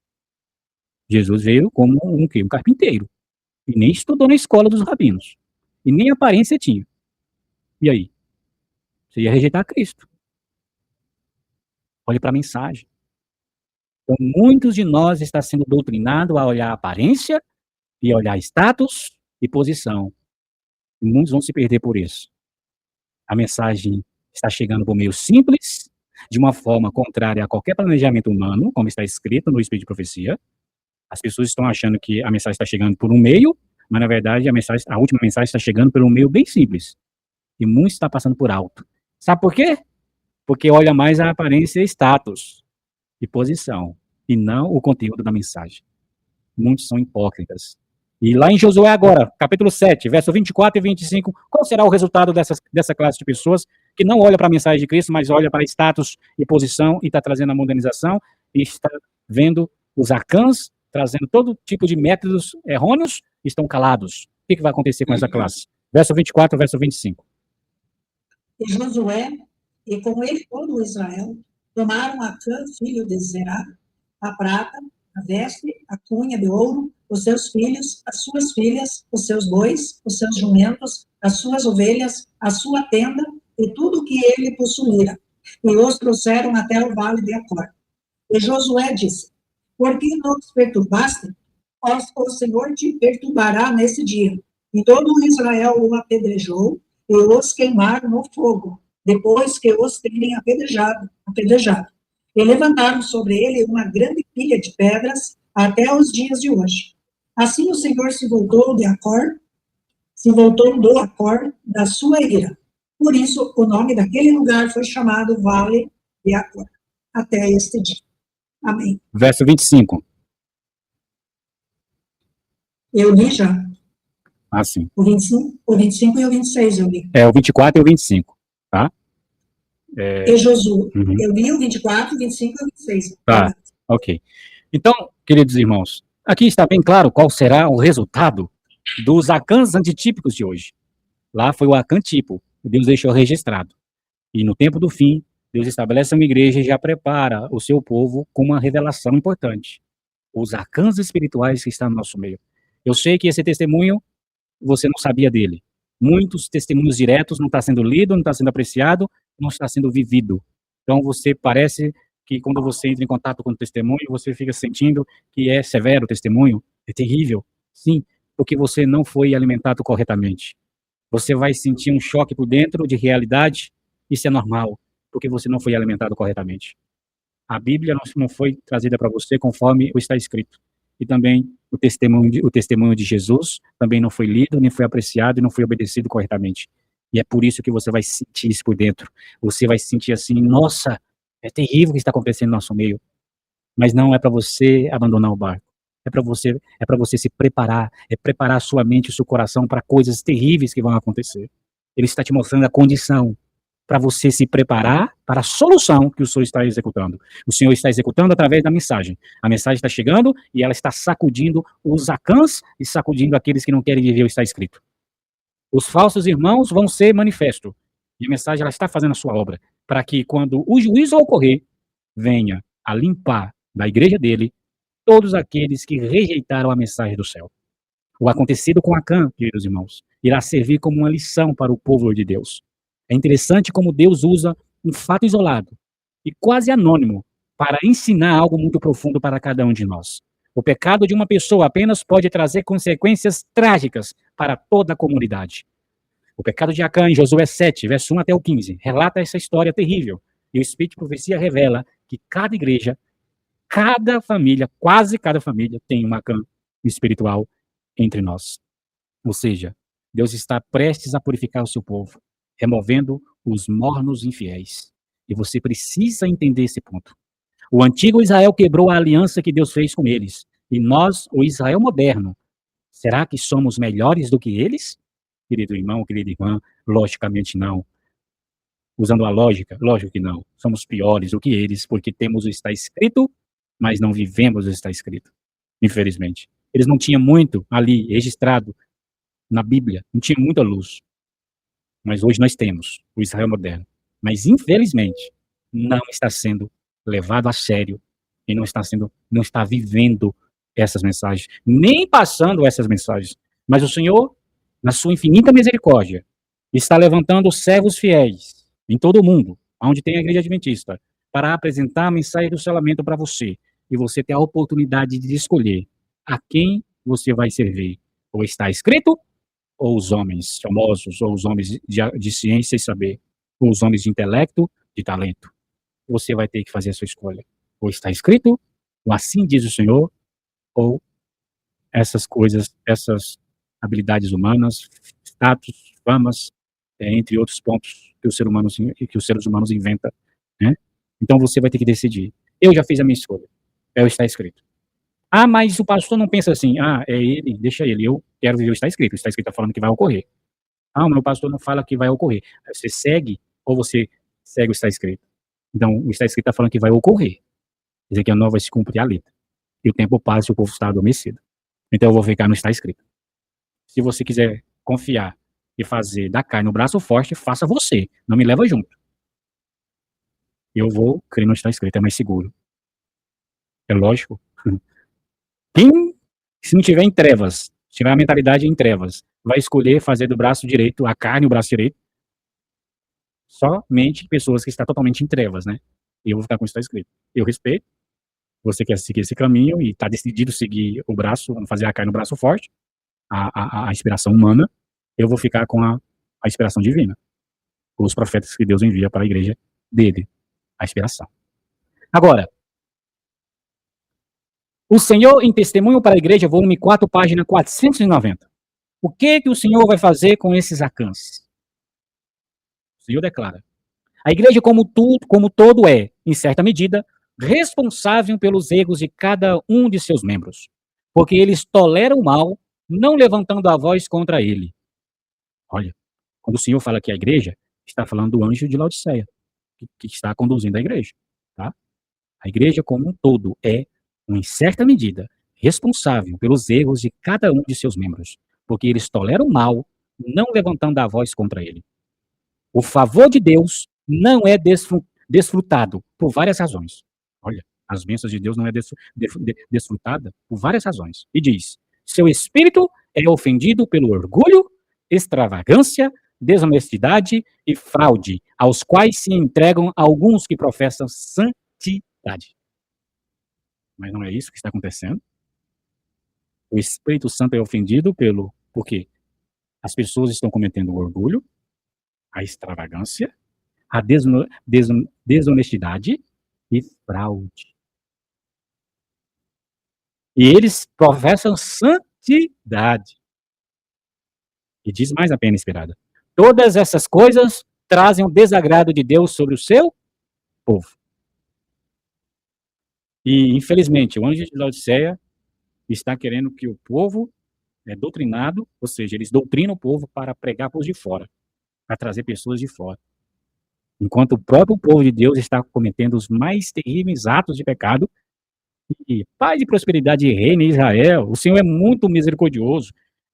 Jesus veio como um carpinteiro. E nem estudou na escola dos rabinos. E nem aparência tinha. E aí? Você ia rejeitar Cristo. Olhe para a mensagem. Então, muitos de nós está sendo doutrinado a olhar a aparência e a olhar status e posição. E muitos vão se perder por isso. A mensagem está chegando por meio simples, de uma forma contrária a qualquer planejamento humano, como está escrito no Espírito de Profecia. As pessoas estão achando que a mensagem está chegando por um meio, mas na verdade a última mensagem está chegando por um meio bem simples. E muitos estão passando por alto. Sabe por quê? Porque olha mais a aparência e status e posição, e não o conteúdo da mensagem. Muitos são hipócritas. E lá em Josué agora, capítulo 7, verso 24 e 25, qual será o resultado dessa classe de pessoas que não olha para a mensagem de Cristo, mas olha para status e posição e está trazendo a modernização e está vendo os Acãs trazendo todo tipo de métodos errôneos e estão calados. O que vai acontecer com essa classe? Verso 24, verso 25. E Josué, e com ele todo Israel, tomaram Acã, filho de Zerá, a prata, a veste, a cunha de ouro, os seus filhos, as suas filhas, os seus bois, os seus jumentos, as suas ovelhas, a sua tenda e tudo o que ele possuíra, e os trouxeram até o vale de Acor. E Josué disse, Porque não os perturbaste, o Senhor te perturbará nesse dia. E todo Israel o apedrejou e os queimaram no fogo, depois que os terem apedrejado. E levantaram sobre ele uma grande pilha de pedras até os dias de hoje. Assim o Senhor se voltou do Acor da sua ira. Por isso, o nome daquele lugar foi chamado Vale de Acor, até este dia. Amém. Verso 25. Eu li já. Ah, sim. O 25 e o 26 eu li. É o 24 e o 25, tá? E Josué. Uhum. Eu li o 24, o 25 e o 26. Tá, ok. Então, queridos irmãos, aqui está bem claro qual será o resultado dos Acãs antitípicos de hoje. Lá foi o Acã tipo, que Deus deixou registrado. E no tempo do fim, Deus estabelece uma igreja e já prepara o seu povo com uma revelação importante. Os Acãs espirituais que estão no nosso meio. Eu sei que esse testemunho, você não sabia dele. Muitos testemunhos diretos não está sendo lido, não está sendo apreciado, não está sendo vivido. Então, você parece que quando você entra em contato com o testemunho, você fica sentindo que é severo o testemunho, é terrível. Sim, porque você não foi alimentado corretamente. Você vai sentir um choque por dentro de realidade, isso é normal, porque você não foi alimentado corretamente. A Bíblia não foi trazida para você conforme está escrito. E também o testemunho de Jesus também não foi lido, nem foi apreciado e não foi obedecido corretamente. E é por isso que você vai sentir isso por dentro. Você vai sentir assim, nossa, é terrível o que está acontecendo no nosso meio. Mas não é para você abandonar o barco. É para você se preparar, é preparar a sua mente e o seu coração para coisas terríveis que vão acontecer. Ele está te mostrando a condição para você se preparar para a solução que o Senhor está executando. O Senhor está executando através da mensagem. A mensagem está chegando e ela está sacudindo os Acãs e sacudindo aqueles que não querem viver o que está escrito. Os falsos irmãos vão ser manifesto. E a mensagem ela está fazendo a sua obra para que quando o juízo ocorrer, venha a limpar da igreja dele todos aqueles que rejeitaram a mensagem do céu. O acontecido com Acã, queridos irmãos, irá servir como uma lição para o povo de Deus. É interessante como Deus usa um fato isolado e quase anônimo para ensinar algo muito profundo para cada um de nós. O pecado de uma pessoa apenas pode trazer consequências trágicas para toda a comunidade. O pecado de Acã, em Josué 7, verso 1 até o 15, relata essa história terrível. E o Espírito de Profecia revela que cada igreja, cada família, quase cada família, tem uma Acã espiritual entre nós. Ou seja, Deus está prestes a purificar o seu povo, removendo os mornos infiéis. E você precisa entender esse ponto. O antigo Israel quebrou a aliança que Deus fez com eles. E nós, o Israel moderno, será que somos melhores do que eles? Querido irmão, querida irmã, logicamente não. Usando a lógica, lógico que não. Somos piores do que eles, porque temos o está escrito, mas não vivemos o está escrito. Infelizmente. Eles não tinham muito ali registrado na Bíblia, não tinha muita luz. Mas hoje nós temos o Israel moderno. Mas, infelizmente, não está sendo levado a sério e não está vivendo essas mensagens, nem passando essas mensagens. Mas o Senhor, na sua infinita misericórdia, está levantando servos fiéis em todo o mundo, onde tem a igreja adventista, para apresentar a mensagem do selamento para você. E você ter a oportunidade de escolher a quem você vai servir. Ou está escrito, ou os homens famosos, ou os homens de ciência e saber, ou os homens de intelecto, de talento. Você vai ter que fazer a sua escolha. Ou está escrito, ou assim diz o Senhor, ou essas coisas, essas habilidades humanas, status, famas, entre outros pontos que os seres humanos inventam, né? Então você vai ter que decidir. Eu já fiz a minha escolha. É o está escrito. Ah, mas o pastor não pensa assim. Ah, é ele, deixa ele. Eu quero viver o está escrito. O está escrito está falando que vai ocorrer. Ah, o meu pastor não fala que vai ocorrer. Você segue ou você segue o está escrito? Então, o está escrito está falando que vai ocorrer. Quer dizer que a nova vai se cumprir a letra. E o tempo passa e o povo está adormecido. Então, eu vou ficar no está escrito. Se você quiser confiar e fazer da carne no braço forte, faça você. Não me leva junto. Eu vou crer no está escrito. É mais seguro. É lógico. Quem, se não tiver em trevas, se tiver a mentalidade em trevas, vai escolher fazer do braço direito, a carne, o braço direito, somente pessoas que estão totalmente em trevas, né? E eu vou ficar com isso que está escrito. Eu respeito, você quer seguir esse caminho e está decidido seguir o braço, fazer a carne no braço forte, a inspiração humana, eu vou ficar com a inspiração divina. Os profetas que Deus envia para a igreja dele, a inspiração. Agora, o Senhor em Testemunho para a Igreja, volume 4, página 490. O que o Senhor vai fazer com esses Acãs? O Senhor declara: a igreja como todo é, em certa medida, responsável pelos erros de cada um de seus membros, porque eles toleram o mal, não levantando a voz contra ele. Olha, quando o Senhor fala que a igreja, está falando do anjo de Laodiceia, que está conduzindo a igreja, tá? A igreja como um todo é, em certa medida, responsável pelos erros de cada um de seus membros, porque eles toleram o mal, não levantando a voz contra ele. O favor de Deus não é desfrutado por várias razões. Olha, as bênçãos de Deus não é desfrutada por várias razões. E diz: seu espírito é ofendido pelo orgulho, extravagância, desonestidade e fraude, aos quais se entregam alguns que professam santidade. Mas não é isso que está acontecendo. O Espírito Santo é ofendido porque as pessoas estão cometendo o orgulho, a extravagância, a desonestidade e fraude. E eles professam santidade. E diz mais a pena esperada: todas essas coisas trazem o desagrado de Deus sobre o seu povo. E, infelizmente, o anjo de Laodiceia está querendo que o povo é doutrinado, ou seja, eles doutrinam o povo para pregar por de fora, para trazer pessoas de fora. Enquanto o próprio povo de Deus está cometendo os mais terríveis atos de pecado, e paz e prosperidade reina em Israel, o Senhor é muito misericordioso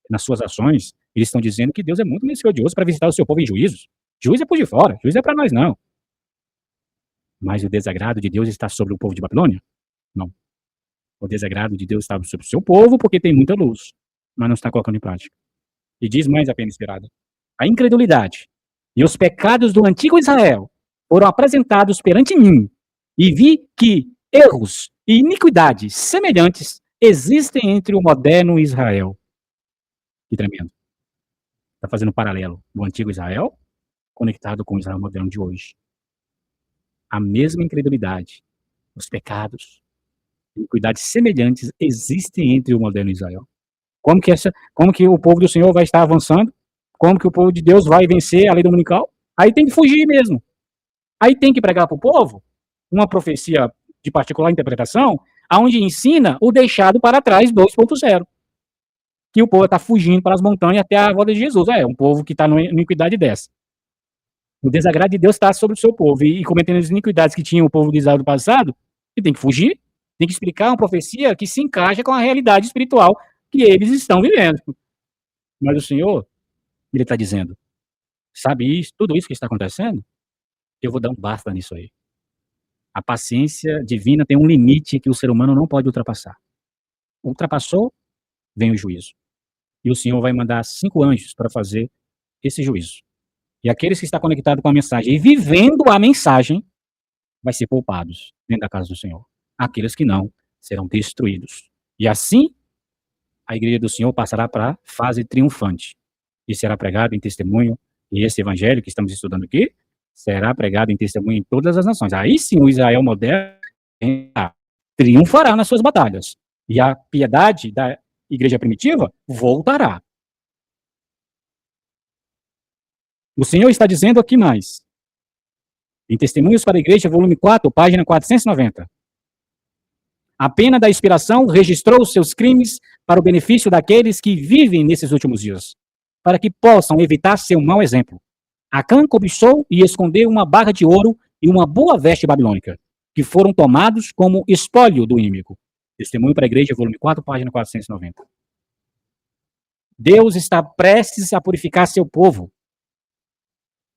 nas suas ações. Eles estão dizendo que Deus é muito misericordioso para visitar o seu povo em juízos. Juízo é por de fora, juízo é para nós não. Mas o desagrado de Deus está sobre o povo de Babilônia? Não. O desagrado de Deus está sobre o seu povo porque tem muita luz, mas não está colocando em prática. E diz mais a pena esperada: a incredulidade e os pecados do antigo Israel foram apresentados perante mim, e vi que erros e iniquidades semelhantes existem entre o moderno Israel. Que tremendo. Está fazendo um paralelo do antigo Israel conectado com o Israel moderno de hoje. A mesma incredulidade, os pecados, iniquidades semelhantes existem entre o moderno Israel. Como que o povo do Senhor vai estar avançando? Como que o povo de Deus vai vencer a lei dominical? Aí tem que fugir mesmo. Aí tem que pregar para o povo uma profecia de particular interpretação, aonde ensina o deixado para trás 2.0. Que o povo está fugindo para as montanhas até a volta de Jesus. É um povo que está numa iniquidade dessa. O desagrado de Deus está sobre o seu povo. E cometendo as iniquidades que tinha o povo de Israel do passado, ele tem que fugir, tem que explicar uma profecia que se encaixa com a realidade espiritual que eles estão vivendo. Mas o Senhor, ele está dizendo: sabe isso, tudo isso que está acontecendo? Eu vou dar um basta nisso aí. A paciência divina tem um limite que o ser humano não pode ultrapassar. Ultrapassou, vem o juízo. E o Senhor vai mandar 5 anjos para fazer esse juízo. E aqueles que estão conectados com a mensagem e vivendo a mensagem, vai ser poupados dentro da casa do Senhor. Aqueles que não, serão destruídos. E assim, a igreja do Senhor passará para a fase triunfante. E será pregado em testemunho, e esse evangelho que estamos estudando aqui, será pregado em testemunho em todas as nações. Aí sim, o Israel moderno triunfará nas suas batalhas. E a piedade da igreja primitiva voltará. O Senhor está dizendo aqui mais. Em Testemunhos para a Igreja, volume 4, página 490. A pena da expiração registrou os seus crimes para o benefício daqueles que vivem nesses últimos dias, para que possam evitar seu mau exemplo. Acã cobiçou e escondeu uma barra de ouro e uma boa veste babilônica, que foram tomados como espólio do inimigo. Testemunho para a Igreja, volume 4, página 490. Deus está prestes a purificar seu povo,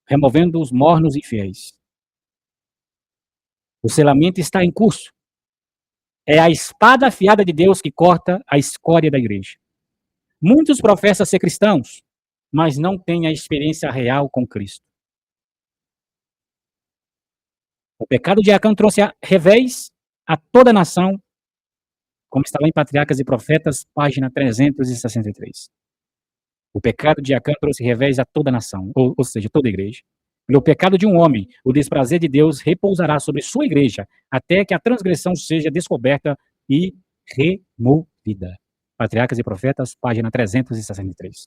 removendo os mornos e fiéis. O selamento está em curso. É a espada afiada de Deus que corta a escória da igreja. Muitos professam ser cristãos, mas não têm a experiência real com Cristo. O pecado de Acã trouxe revés a toda a nação como está lá em Patriarcas e Profetas, página 363. O pecado de Acã trouxe revés a toda a nação, ou seja, toda a igreja. Pelo pecado de um homem, o desprazer de Deus repousará sobre sua igreja, até que a transgressão seja descoberta e removida. Patriarcas e Profetas, página 363.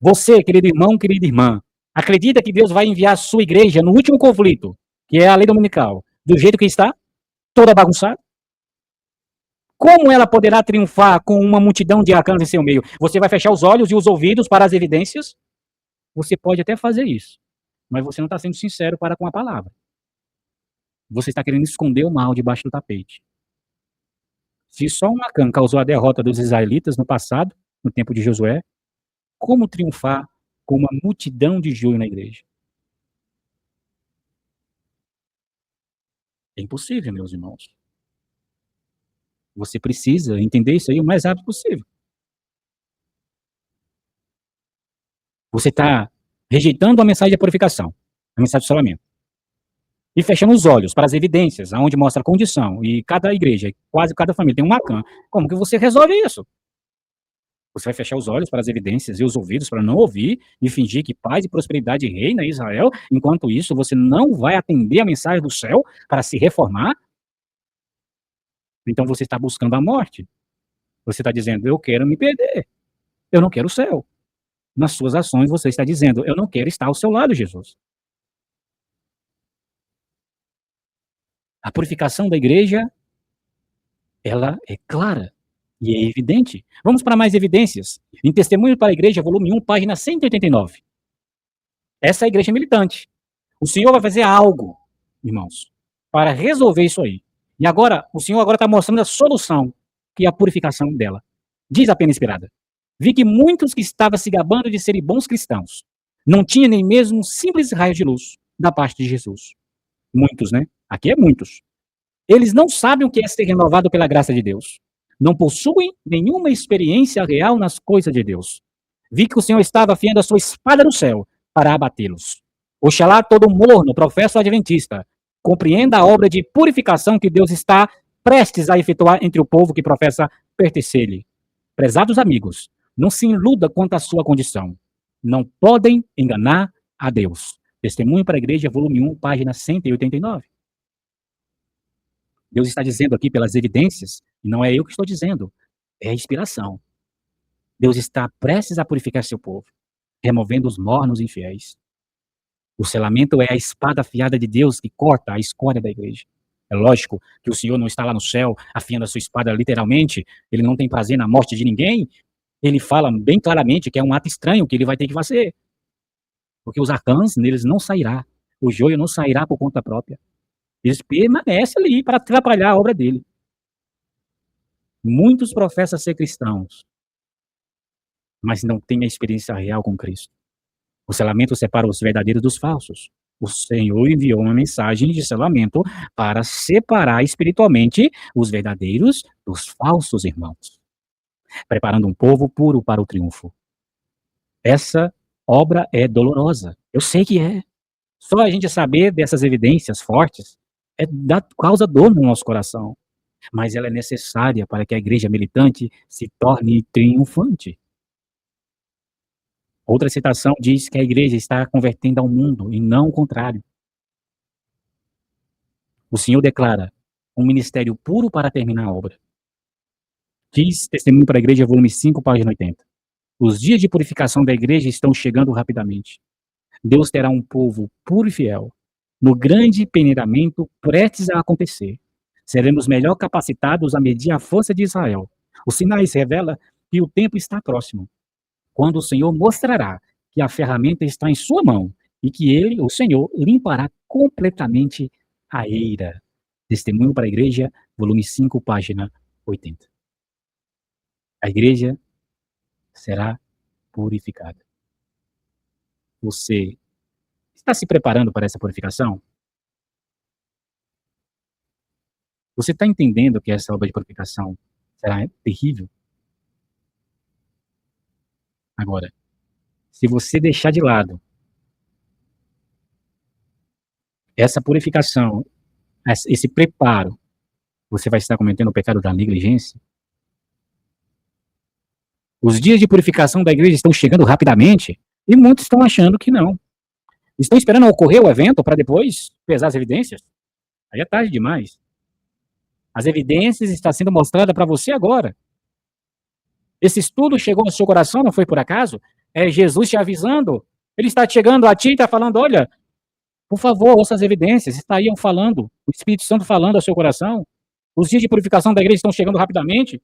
Você, querido irmão, querida irmã, acredita que Deus vai enviar a sua igreja no último conflito, que é a lei dominical, do jeito que está? Toda bagunçada? Como ela poderá triunfar com uma multidão de arcanos em seu meio? Você vai fechar os olhos e os ouvidos para as evidências? Você pode até fazer isso, mas você não está sendo sincero para com a palavra. Você está querendo esconder o mal debaixo do tapete. Se só um Acã causou a derrota dos israelitas no passado, no tempo de Josué, como triunfar com uma multidão de joio na igreja? É impossível, meus irmãos. Você precisa entender isso aí o mais rápido possível. Você está rejeitando a mensagem da purificação, a mensagem do selamento. E fechando os olhos para as evidências, aonde mostra a condição, e cada igreja, quase cada família tem um Acã. Como que você resolve isso? Você vai fechar os olhos para as evidências e os ouvidos para não ouvir e fingir que paz e prosperidade reina em Israel, enquanto isso você não vai atender a mensagem do céu para se reformar? Então você está buscando a morte. Você está dizendo, eu quero me perder. Eu não quero o céu. Nas suas ações você está dizendo, eu não quero estar ao seu lado, Jesus. A purificação da igreja, ela é clara e é evidente. Vamos para mais evidências. Em Testemunho para a Igreja, volume 1, página 189. Essa é a igreja militante. O Senhor vai fazer algo, irmãos, para resolver isso aí. E agora, o Senhor agora está mostrando a solução, que é a purificação dela. Diz a pena inspirada. Vi que muitos que estavam se gabando de serem bons cristãos, não tinham nem mesmo um simples raio de luz da parte de Jesus. Muitos, né? Aqui é muitos. Eles não sabem o que é ser renovado pela graça de Deus. Não possuem nenhuma experiência real nas coisas de Deus. Vi que o Senhor estava afiando a sua espada no céu para abatê-los. Oxalá todo morno, professo adventista, compreenda a obra de purificação que Deus está prestes a efetuar entre o povo que professa pertencer-lhe. Prezados amigos, não se iluda quanto à sua condição. Não podem enganar a Deus. Testemunho para a Igreja, volume 1, página 189. Deus está dizendo aqui pelas evidências, e não é eu que estou dizendo, é a inspiração. Deus está prestes a purificar seu povo, removendo os mornos infiéis. O selamento é a espada afiada de Deus que corta a escória da igreja. É lógico que o Senhor não está lá no céu afiando a sua espada literalmente, ele não tem prazer na morte de ninguém, ele fala bem claramente que é um ato estranho que ele vai ter que fazer. Porque os arcãs, neles não sairá, o joio não sairá por conta própria. Eles permanecem ali para atrapalhar a obra dele. Muitos professam ser cristãos, mas não têm a experiência real com Cristo. O selamento separa os verdadeiros dos falsos. O Senhor enviou uma mensagem de selamento para separar espiritualmente os verdadeiros dos falsos, irmãos, preparando um povo puro para o triunfo. Essa obra é dolorosa. Eu sei que é. Só a gente saber dessas evidências fortes causa dor no nosso coração. Mas ela é necessária para que a igreja militante se torne triunfante. Outra citação diz que a igreja está convertendo ao mundo e não o contrário. O Senhor declara um ministério puro para terminar a obra. Diz Testemunho para a Igreja, volume 5, página 80. Os dias de purificação da igreja estão chegando rapidamente. Deus terá um povo puro e fiel. No grande peneiramento prestes a acontecer, seremos melhor capacitados a medir a força de Israel. Os sinais revelam que o tempo está próximo, quando o Senhor mostrará que a ferramenta está em sua mão e que ele, o Senhor, limpará completamente a eira. Testemunho para a Igreja, volume 5, página 80. A igreja será purificada. Você está se preparando para essa purificação? Você está entendendo que essa obra de purificação será terrível? Agora, se você deixar de lado essa purificação, esse preparo, você vai estar cometendo o pecado da negligência? Os dias de purificação da igreja estão chegando rapidamente e muitos estão achando que não. Estão esperando ocorrer o evento para depois pesar as evidências? Aí é tarde demais. As evidências estão sendo mostradas para você agora. Esse estudo chegou no seu coração, não foi por acaso? É Jesus te avisando. Ele está chegando a ti e está falando, olha, por favor, ouça as evidências. Está aí falando, o Espírito Santo falando ao seu coração. Os dias de purificação da igreja estão chegando rapidamente.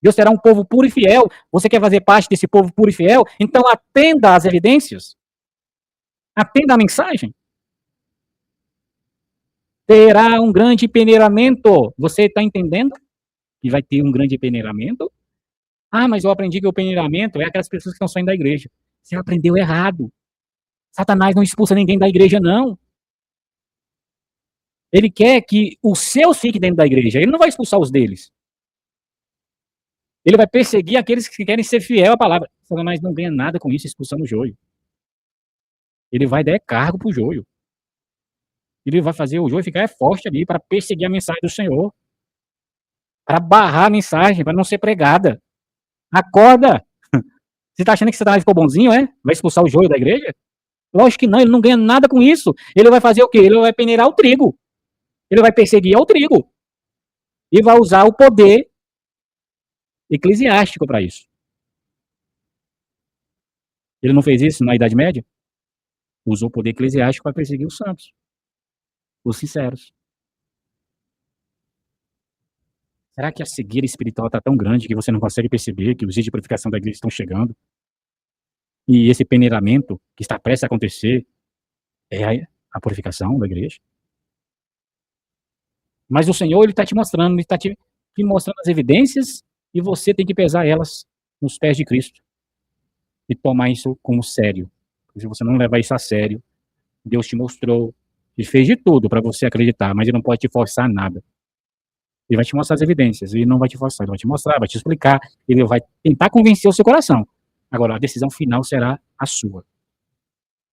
Deus terá um povo puro e fiel. Você quer fazer parte desse povo puro e fiel? Então atenda às evidências. Atenda à mensagem. Terá um grande peneiramento. Você está entendendo que vai ter um grande peneiramento? Ah, mas eu aprendi que o peneiramento é aquelas pessoas que estão saindo da igreja. Você aprendeu errado. Satanás não expulsa ninguém da igreja, não. Ele quer que os seus fiquem dentro da igreja. Ele não vai expulsar os deles. Ele vai perseguir aqueles que querem ser fiel à palavra. Satanás não ganha nada com isso, expulsando o joio. Ele vai dar cargo para o joio. Ele vai fazer o joio ficar forte ali para perseguir a mensagem do Senhor. Para barrar a mensagem, para não ser pregada. Acorda! Você está achando que Satanás ficou bonzinho, é? Vai expulsar o joio da igreja? Lógico que não, ele não ganha nada com isso. Ele vai fazer o quê? Ele vai peneirar o trigo. Ele vai perseguir o trigo. E vai usar o poder eclesiástico para isso. Ele não fez isso na Idade Média? Usou o poder eclesiástico para perseguir os santos. Os sinceros. Será que a cegueira espiritual está tão grande que você não consegue perceber que os dias de purificação da igreja estão chegando? E esse peneiramento que está prestes a acontecer é a purificação da igreja? Mas o Senhor, ele está te mostrando, ele está te mostrando as evidências e você tem que pesar elas nos pés de Cristo e tomar isso como sério. Porque se você não levar isso a sério, Deus te mostrou e fez de tudo para você acreditar, mas ele não pode te forçar nada. Ele vai te mostrar as evidências, ele não vai te forçar, ele vai te mostrar, vai te explicar, ele vai tentar convencer o seu coração. Agora, a decisão final será a sua.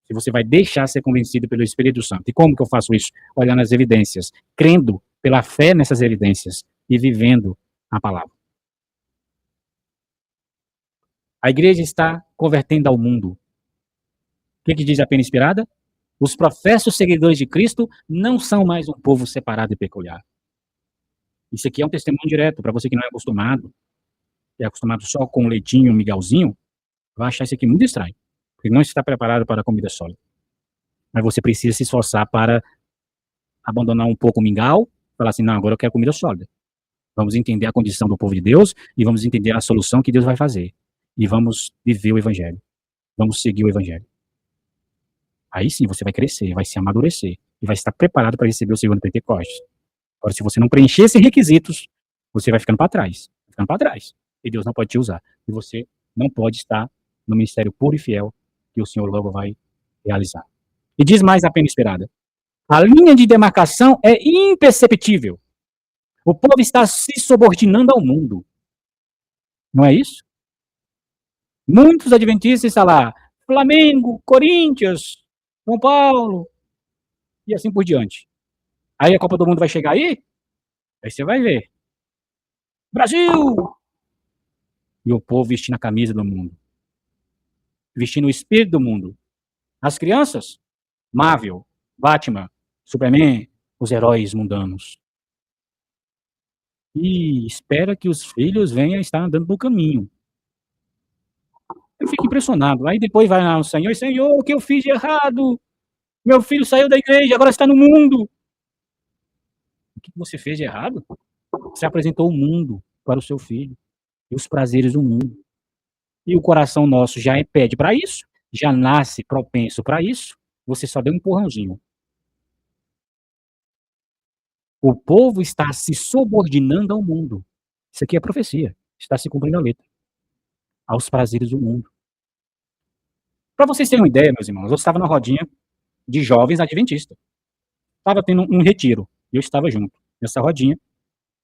Se você vai deixar ser convencido pelo Espírito Santo. E como que eu faço isso? Olhando as evidências, crendo pela fé nessas evidências e vivendo a palavra. A igreja está convertendo ao mundo. O que diz a pena inspirada? Os professos seguidores de Cristo não são mais um povo separado e peculiar. Isso aqui é um testemunho direto para você que não é acostumado só com leitinho, migalzinho, vai achar isso aqui muito estranho, porque não está preparado para a comida sólida. Mas você precisa se esforçar para abandonar um pouco o mingau, falar assim, não, agora eu quero comida sólida. Vamos entender a condição do povo de Deus e vamos entender a solução que Deus vai fazer. E vamos viver o evangelho. Vamos seguir o evangelho. Aí sim você vai crescer, vai se amadurecer e vai estar preparado para receber o segundo Pentecostes. Agora, se você não preencher esses requisitos, você vai ficando para trás. E Deus não pode te usar. E você não pode estar no ministério puro e fiel que o Senhor logo vai realizar. E diz mais a pena esperada. A linha de demarcação é imperceptível. O povo está se subordinando ao mundo. Não é isso? Muitos adventistas estão lá. Flamengo, Corinthians, São Paulo. E assim por diante. Aí a Copa do Mundo vai chegar aí? Aí você vai ver. Brasil! E o povo vestindo a camisa do mundo. Vestindo o espírito do mundo. As crianças? Marvel, Batman, Superman, os heróis mundanos. E espera que os filhos venham estar andando no caminho. Eu fico impressionado. Aí depois vai lá o Senhor, Senhor, o que eu fiz de errado? Meu filho saiu da igreja, agora está no mundo. O que você fez de errado? Você apresentou o mundo para o seu filho. E os prazeres do mundo. E o coração nosso já pede para isso, já nasce propenso para isso, você só deu um empurrãozinho. O povo está se subordinando ao mundo. Isso aqui é profecia. Está se cumprindo a letra. Aos prazeres do mundo. Para vocês terem uma ideia, meus irmãos, eu estava na rodinha de jovens adventistas. Estava tendo um retiro. Eu estava junto nessa rodinha.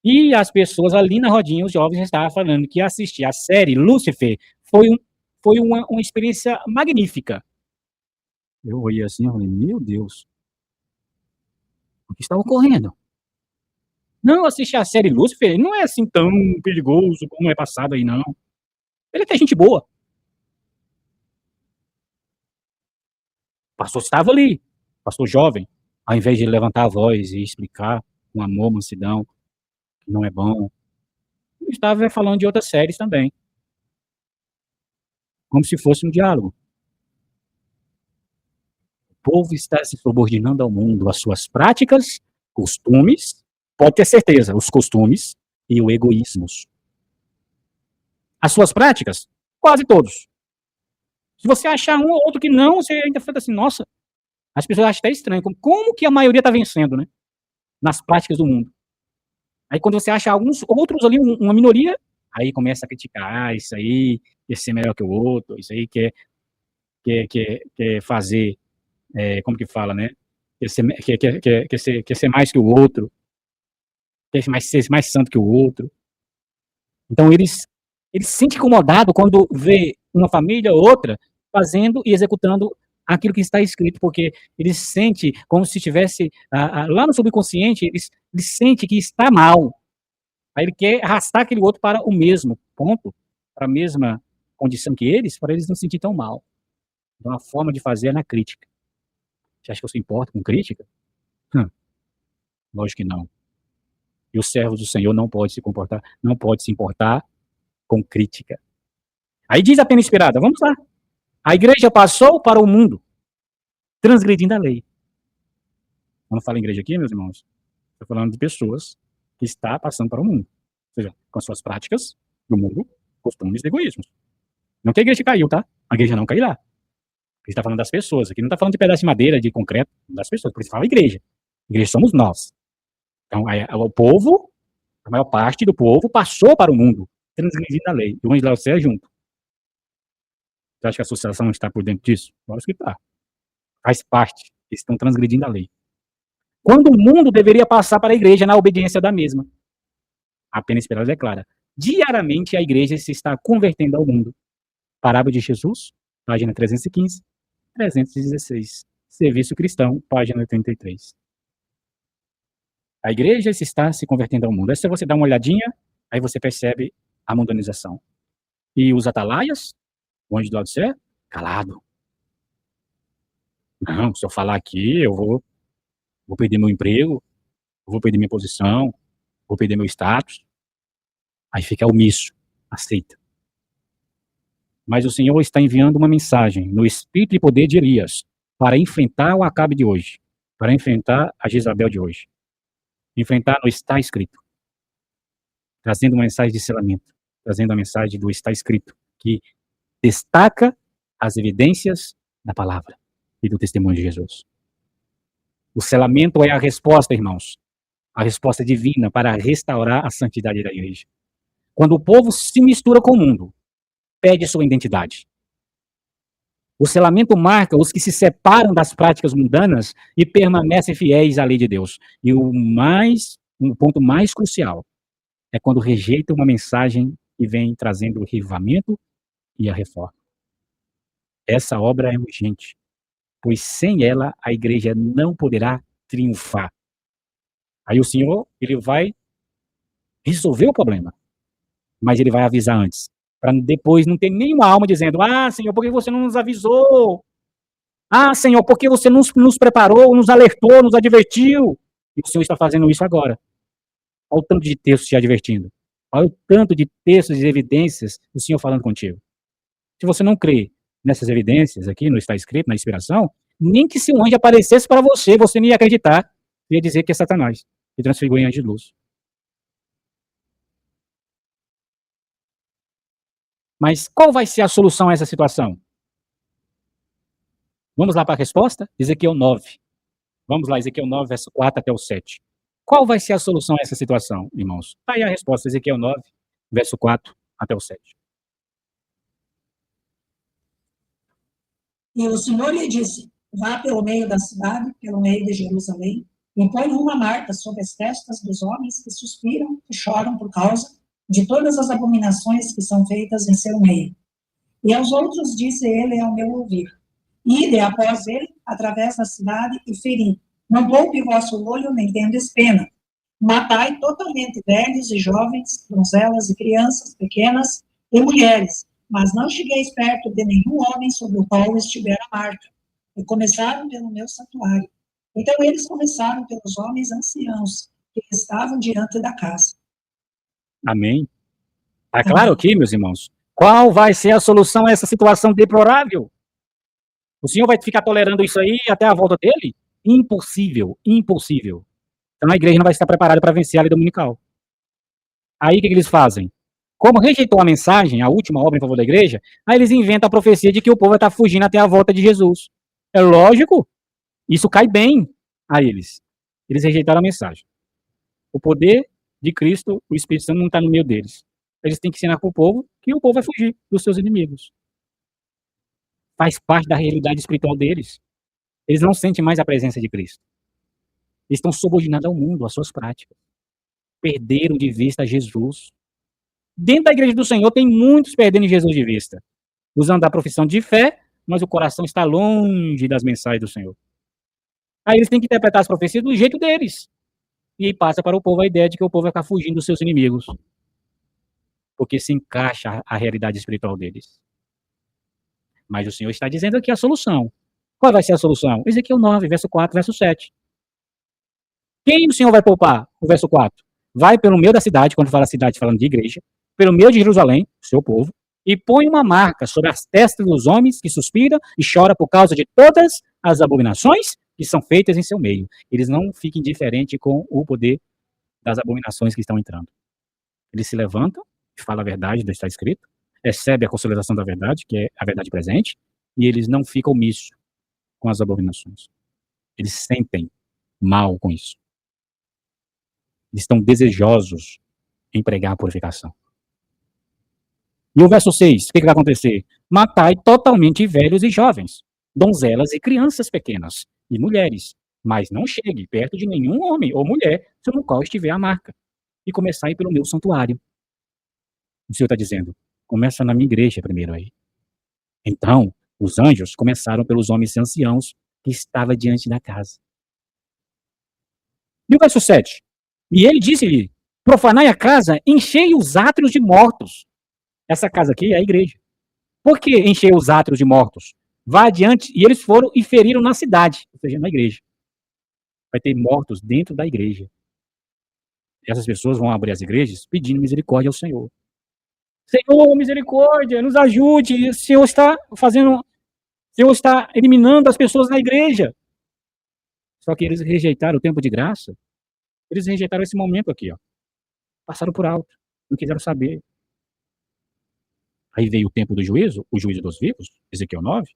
E as pessoas ali na rodinha, os jovens estavam falando que assistir a série Lúcifer foi uma experiência magnífica. Eu olhei assim e falei, meu Deus, o que está ocorrendo? Não, eu assisti a série Lúcifer, ele não é assim tão perigoso como é passado aí, não. Ele é até gente boa. O pastor estava ali, pastor jovem, ao invés de levantar a voz e explicar com amor, mansidão, que não é bom, ele estava falando de outras séries também, como se fosse um diálogo. O povo está se subordinando ao mundo, às suas práticas, costumes, pode ter certeza, os costumes e o egoísmo. As suas práticas, quase todos. Se você achar um ou outro que não, você ainda fica assim, nossa, as pessoas acham até estranho, como que a maioria está vencendo, né? Nas práticas do mundo. Aí quando você acha alguns outros ali, uma minoria, aí começa a criticar, isso aí quer ser melhor que o outro, isso aí quer fazer, como que fala, né? Quer ser mais que o outro, quer ser mais santo que o outro. Então eles se sentem incomodados quando vê uma família ou outra fazendo e executando aquilo que está escrito, porque eles sentem como se estivesse lá no subconsciente, eles sentem que está mal. Aí ele quer arrastar aquele outro para o mesmo ponto, para a mesma condição que eles, para eles não se sentirem tão mal. Então a forma de fazer é na crítica. Você acha que eu se importo com crítica? Lógico que não. E o servo do Senhor não pode se importar com crítica. Aí diz a pena inspirada, vamos lá. A igreja passou para o mundo, transgredindo a lei. Quando falo igreja aqui, meus irmãos, estou falando de pessoas que estão passando para o mundo. Ou seja, com as suas práticas do mundo, costumes e egoísmos. Não que a igreja caiu, tá? A igreja não cairá. A gente está falando das pessoas. Aqui não está falando de pedaço de madeira, de concreto, das pessoas. Por isso fala igreja. Igreja somos nós. Então, o povo, a maior parte do povo, passou para o mundo, transgredindo a lei. E o anjo lá você é junto. Você acha que a associação está por dentro disso? Claro que está. Faz parte. Eles estão transgredindo a lei. Quando o mundo deveria passar para a igreja na obediência da mesma. A pena esperada declara. Diariamente a igreja se está convertendo ao mundo. Parábola de Jesus, página 315, 316. Serviço Cristão, página 83. A igreja se está se convertendo ao mundo. Aí se você dá uma olhadinha, aí você percebe a mundanização. E os atalaias, o anjo do lado certo, calado. Não, se eu falar aqui, eu vou perder meu emprego, eu vou perder minha posição, vou perder meu status. Aí fica omisso, aceita. Mas o Senhor está enviando uma mensagem no espírito e poder de Elias para enfrentar o Acabe de hoje, para enfrentar a Jezabel de hoje. Enfrentar no está escrito. Trazendo uma mensagem de selamento, trazendo a mensagem do está escrito, que destaca as evidências da palavra e do testemunho de Jesus. O selamento é a resposta, irmãos, a resposta divina para restaurar a santidade da igreja. Quando o povo se mistura com o mundo, perde sua identidade. O selamento marca os que se separam das práticas mundanas e permanecem fiéis à lei de Deus. E um ponto mais crucial é quando rejeitam uma mensagem que vem trazendo o revivamento e a reforma. Essa obra é urgente, pois sem ela a igreja não poderá triunfar. Aí o Senhor, ele vai resolver o problema, mas ele vai avisar antes, para depois não ter nenhuma alma dizendo, Senhor, por que você não nos avisou? Senhor, por que você nos preparou, nos alertou, nos advertiu? E o Senhor está fazendo isso agora. Olha o tanto de textos te advertindo. Olha o tanto de textos e evidências do Senhor falando contigo. Se você não crê nessas evidências aqui, não está escrito, na inspiração, nem que se um anjo aparecesse para você, você não ia acreditar, ia dizer que é Satanás, que transfigurou em anjo de luz. Mas qual vai ser a solução a essa situação? Vamos lá para a resposta? Ezequiel 9. Vamos lá, Ezequiel 9, verso 4 até o 7. Qual vai ser a solução a essa situação, irmãos? Está aí a resposta, Ezequiel 9, verso 4 até o 7. E o Senhor lhe disse, vá pelo meio da cidade, pelo meio de Jerusalém, e põe uma marca sobre as testas dos homens que suspiram e choram por causa de todas as abominações que são feitas em seu meio. E aos outros disse ele ao meu ouvir, ide após ele, através da cidade, e feri. Não poupe vosso olho, nem tendes pena. Matai totalmente velhos e jovens, donzelas e crianças pequenas e mulheres, mas não chegueis perto de nenhum homem sobre o qual estiver a marca. E começaram pelo meu santuário. Então eles começaram pelos homens anciãos que estavam diante da casa. Amém. Está claro aqui, meus irmãos? Qual vai ser a solução a essa situação deplorável? O Senhor vai ficar tolerando isso aí até a volta dele? Impossível, impossível. Então a igreja não vai estar preparada para vencer a lei dominical. Aí o que eles fazem? Como rejeitou a mensagem, a última obra em favor da igreja, aí eles inventam a profecia de que o povo vai estar fugindo até a volta de Jesus. É lógico, isso cai bem a eles. Eles rejeitaram a mensagem. O poder de Cristo, o Espírito Santo não está no meio deles. Eles têm que ensinar para o povo que o povo vai fugir dos seus inimigos. Faz parte da realidade espiritual deles. Eles não sentem mais a presença de Cristo. Eles estão subordinados ao mundo, às suas práticas. Perderam de vista Jesus. Dentro da igreja do Senhor tem muitos perdendo Jesus de vista. Usando a profissão de fé, mas o coração está longe das mensagens do Senhor. Aí eles têm que interpretar as profecias do jeito deles. E aí passa para o povo a ideia de que o povo vai ficar fugindo dos seus inimigos. Porque se encaixa a realidade espiritual deles. Mas o Senhor está dizendo aqui a solução. Qual vai ser a solução? Ezequiel 9, verso 4, verso 7. Quem o Senhor vai poupar? O verso 4. Vai pelo meio da cidade, quando fala cidade, falando de igreja, pelo meio de Jerusalém, seu povo, e põe uma marca sobre as testas dos homens que suspiram e choram por causa de todas as abominações que são feitas em seu meio. Eles não fiquem indiferentes com o poder das abominações que estão entrando. Eles se levantam e falam a verdade, do que está escrito, recebem a consolidação da verdade, que é a verdade presente, e eles não ficam omissos com as abominações. Eles sentem mal com isso. Eles estão desejosos em pregar a purificação. E o verso 6, o que vai acontecer? Matai totalmente velhos e jovens, donzelas e crianças pequenas, e mulheres, mas não chegue perto de nenhum homem ou mulher sobre o qual estiver a marca, e começai pelo meu santuário. O Senhor está dizendo, começa na minha igreja primeiro aí. Então, os anjos começaram pelos homens anciãos que estavam diante da casa. E o verso 7, e ele disse-lhe, profanai a casa, enchei os átrios de mortos. Essa casa aqui é a igreja. Por que encher os átrios de mortos? Vá adiante, e eles foram e feriram na cidade, ou seja, na igreja. Vai ter mortos dentro da igreja. E essas pessoas vão abrir as igrejas pedindo misericórdia ao Senhor. Senhor, misericórdia, nos ajude. O Senhor está eliminando as pessoas na igreja. Só que eles rejeitaram o tempo de graça. Eles rejeitaram esse momento aqui, ó. Passaram por alto, não quiseram saber. Aí veio o tempo do juízo, o juízo dos vivos, Ezequiel 9,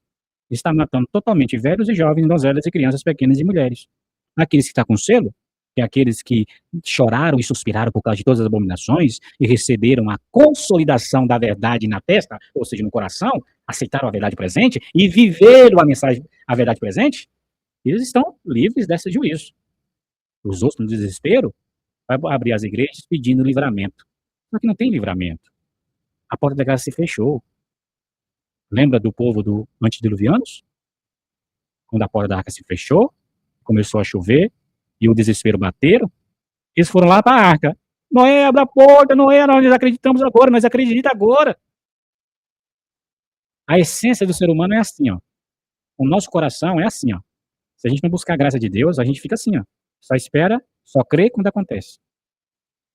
está matando totalmente velhos e jovens, donzelas e crianças pequenas e mulheres. Aqueles que estão com selo, que é aqueles que choraram e suspiraram por causa de todas as abominações e receberam a consolidação da verdade na testa, ou seja, no coração, aceitaram a verdade presente e viveram a mensagem, a verdade presente, eles estão livres desse juízo. Os outros, no desespero, vão abrir as igrejas pedindo livramento. Só que não tem livramento. A porta da graça se fechou. Lembra do povo do antediluvianos? Quando a porta da arca se fechou, começou a chover, e o desespero bateram, eles foram lá para a arca. Noé, abre a porta, Noé, nós acreditamos agora, nós acreditamos agora. A essência do ser humano é assim, ó. O nosso coração é assim, ó. Se a gente não buscar a graça de Deus, a gente fica assim, ó. Só espera, só crê quando acontece.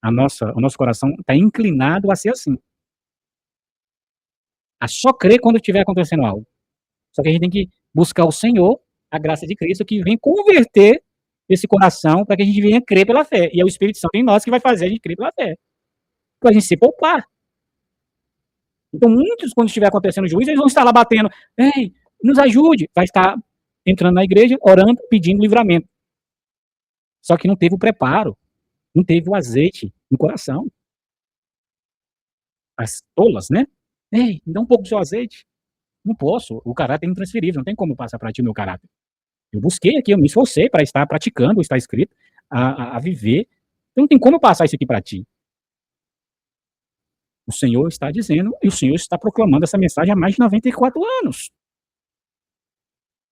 O nosso coração está inclinado a ser assim. A só crer quando estiver acontecendo algo. Só que a gente tem que buscar o Senhor, a graça de Cristo, que vem converter esse coração para que a gente venha crer pela fé. E é o Espírito Santo em nós que vai fazer a gente crer pela fé. Para a gente se poupar. Então, muitos, quando estiver acontecendo o juízo, eles vão estar lá batendo. Ei, nos ajude. Vai estar entrando na igreja, orando, pedindo livramento. Só que não teve o preparo. Não teve o azeite no coração. As tolas, né? Ei, me dá um pouco do seu azeite. Não posso. O caráter é intransferível. Não tem como passar para ti o meu caráter. Eu busquei aqui, eu me esforcei para estar praticando, está escrito, a viver. Então não tem como eu passar isso aqui para ti. O Senhor está dizendo, e o Senhor está proclamando essa mensagem há mais de 94 anos.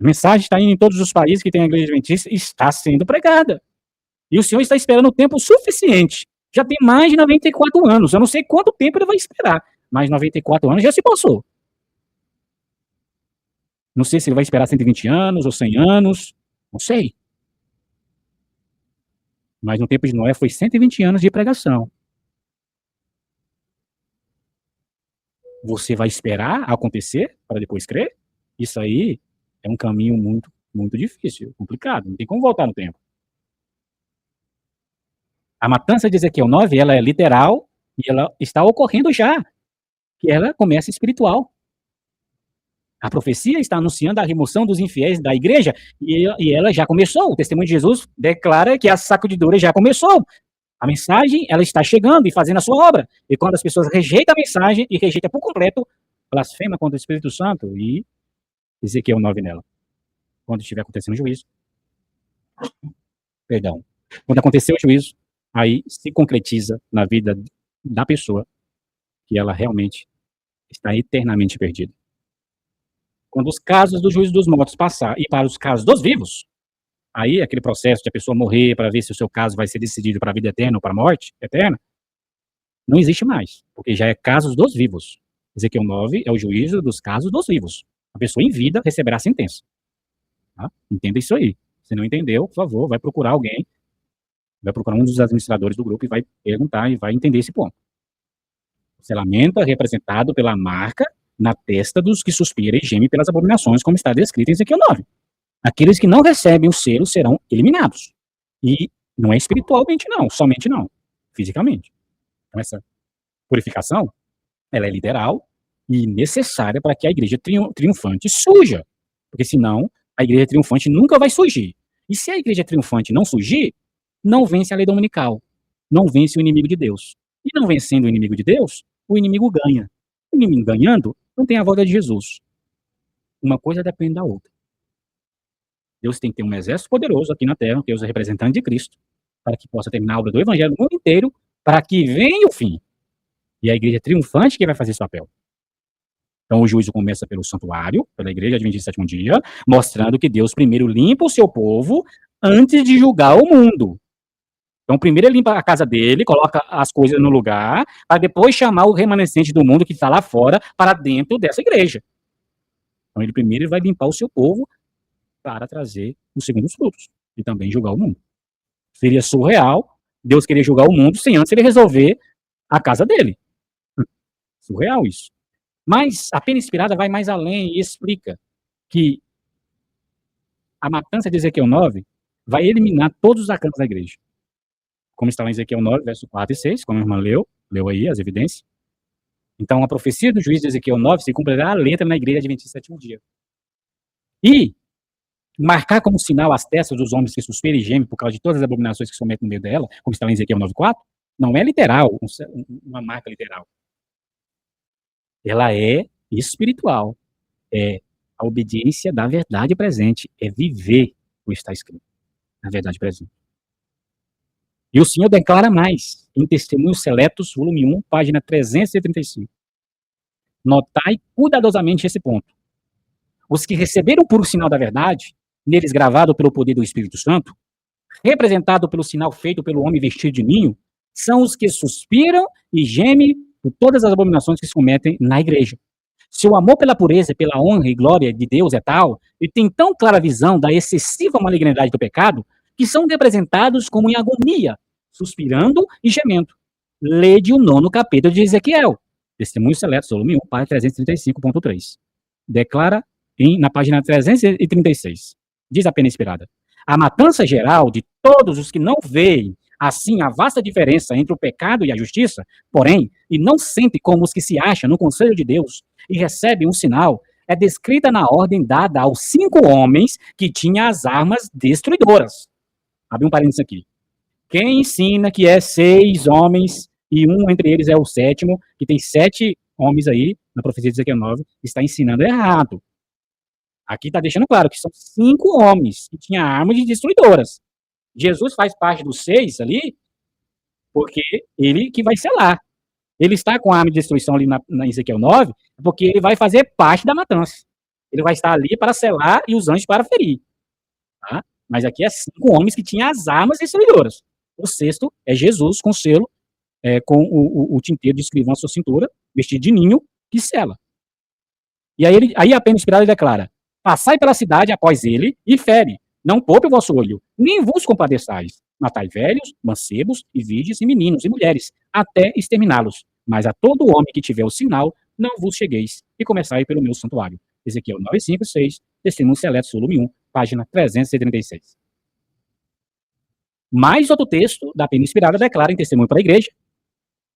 A mensagem está indo em todos os países que tem a igreja adventista e está sendo pregada. E o Senhor está esperando o tempo suficiente. Já tem mais de 94 anos. Eu não sei quanto tempo ele vai esperar, mas 94 anos já se passou. Não sei se ele vai esperar 120 anos ou 100 anos, não sei. Mas no tempo de Noé foi 120 anos de pregação. Você vai esperar acontecer para depois crer? Isso aí é um caminho muito, muito difícil, complicado. Não tem como voltar no tempo. A matança de Ezequiel 9, ela é literal e ela está ocorrendo já. Que ela começa espiritual. A profecia está anunciando a remoção dos infiéis da igreja e ela já começou. O testemunho de Jesus declara que a sacudidura já começou. A mensagem, ela está chegando e fazendo a sua obra. E quando as pessoas rejeitam a mensagem e rejeitam por completo, blasfema contra o Espírito Santo e Ezequiel 9 nela. Quando estiver acontecendo o juízo, perdão, quando acontecer o juízo, aí se concretiza na vida da pessoa que ela realmente está eternamente perdida. Quando os casos do juízo dos mortos passar e para os casos dos vivos, aí aquele processo de a pessoa morrer para ver se o seu caso vai ser decidido para a vida eterna ou para a morte eterna, não existe mais, porque já é casos dos vivos. Ezequiel 9 é o juízo dos casos dos vivos. A pessoa em vida receberá a sentença. Tá? Entenda isso aí. Se não entendeu, por favor, vai procurar alguém, vai procurar um dos administradores do grupo e vai perguntar e vai entender esse ponto. O selamento é representado pela marca na testa dos que suspiram e gemem pelas abominações, como está descrito em Ezequiel 9. Aqueles que não recebem o selo serão eliminados. E não é espiritualmente não, somente não, fisicamente. Então essa purificação, ela é literal e necessária para que a igreja triunfante surja. Porque senão, a igreja triunfante nunca vai surgir. E se a igreja triunfante não surgir, não vence a lei dominical. Não vence o inimigo de Deus. E não vencendo o inimigo de Deus, o inimigo ganha. O inimigo ganhando, não tem a volta de Jesus. Uma coisa depende da outra. Deus tem que ter um exército poderoso aqui na terra, Deus é representante de Cristo, para que possa terminar a obra do evangelho no mundo inteiro, para que venha o fim. E a igreja triunfante que vai fazer esse papel. Então o juízo começa pelo santuário, pela igreja adventista do sétimo dia, mostrando que Deus primeiro limpa o seu povo antes de julgar o mundo. Então primeiro ele limpa a casa dele, coloca as coisas no lugar, para depois chamar o remanescente do mundo que está lá fora para dentro dessa igreja. Então ele primeiro vai limpar o seu povo para trazer os segundos frutos e também julgar o mundo. Seria surreal Deus querer julgar o mundo sem antes ele resolver a casa dele. Surreal isso. Mas a pena inspirada vai mais além e explica que a matança de Ezequiel 9 vai eliminar todos os acantos da igreja. Como está lá em Ezequiel 9, verso 4 e 6, como a irmã leu aí as evidências. Então a profecia do juízo de Ezequiel 9 se cumprirá a letra na igreja adventista do sétimo dia. E marcar como sinal as testas dos homens que suspiram e gemem por causa de todas as abominações que se cometem no meio dela, como está lá em Ezequiel 9:4, não é literal, uma marca literal. Ela é espiritual. É a obediência da verdade presente. É viver o que está escrito. A verdade presente. E o Senhor declara mais, em Testemunhos Seletos, volume 1, página 335. Notai cuidadosamente esse ponto. Os que receberam o puro sinal da verdade, neles gravado pelo poder do Espírito Santo, representado pelo sinal feito pelo homem vestido de ninho, são os que suspiram e gemem por todas as abominações que se cometem na igreja. Seu amor pela pureza e pela honra e glória de Deus é tal, e tem tão clara visão da excessiva malignidade do pecado, que são representados como em agonia, suspirando e gemendo. Lede o 9º capítulo de Ezequiel, Testemunhos Seletos, volume 1, página 335.3. Declara na página 336. Diz a pena inspirada: a matança geral de todos os que não veem assim a vasta diferença entre o pecado e a justiça, porém, e não sentem como os que se acham no conselho de Deus e recebem um sinal, é descrita na ordem dada aos 5 homens que tinham as armas destruidoras. Abre um parênteses aqui. Quem ensina que é 6 homens e um entre eles é o 7º, que tem 7 homens aí, na profecia de Ezequiel 9, está ensinando errado. Aqui está deixando claro que são 5 homens que tinham armas destruidoras. Jesus faz parte dos 6 ali, porque ele que vai selar. Ele está com a arma de destruição ali na Ezequiel 9, porque ele vai fazer parte da matança. Ele vai estar ali para selar e os anjos para ferir. Tá? Mas aqui é 5 homens que tinham as armas destruidoras. O sexto é Jesus com selo, com o tinteiro de escrivão à sua cintura, vestido de ninho, que sela. E aí a pena inspirada declara: passai pela cidade após ele e fere. Não poupe o vosso olho, nem vos compadeçais. Matai velhos, mancebos, e virgens, e meninos, e mulheres, até exterminá-los. Mas a todo homem que tiver o sinal, não vos chegueis, e começai pelo meu santuário. Ezequiel 9, 5, 6, Testemunho Seleto, volume 1, página 336. Mais outro texto da pena inspirada declara em testemunho para a igreja.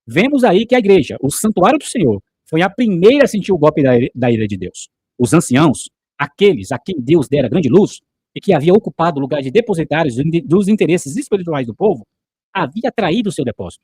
Vemos aí que a igreja, o santuário do Senhor, foi a primeira a sentir o golpe da ira de Deus. Os anciãos, aqueles a quem Deus dera grande luz, e que havia ocupado o lugar de depositários dos interesses espirituais do povo, havia traído o seu depósito.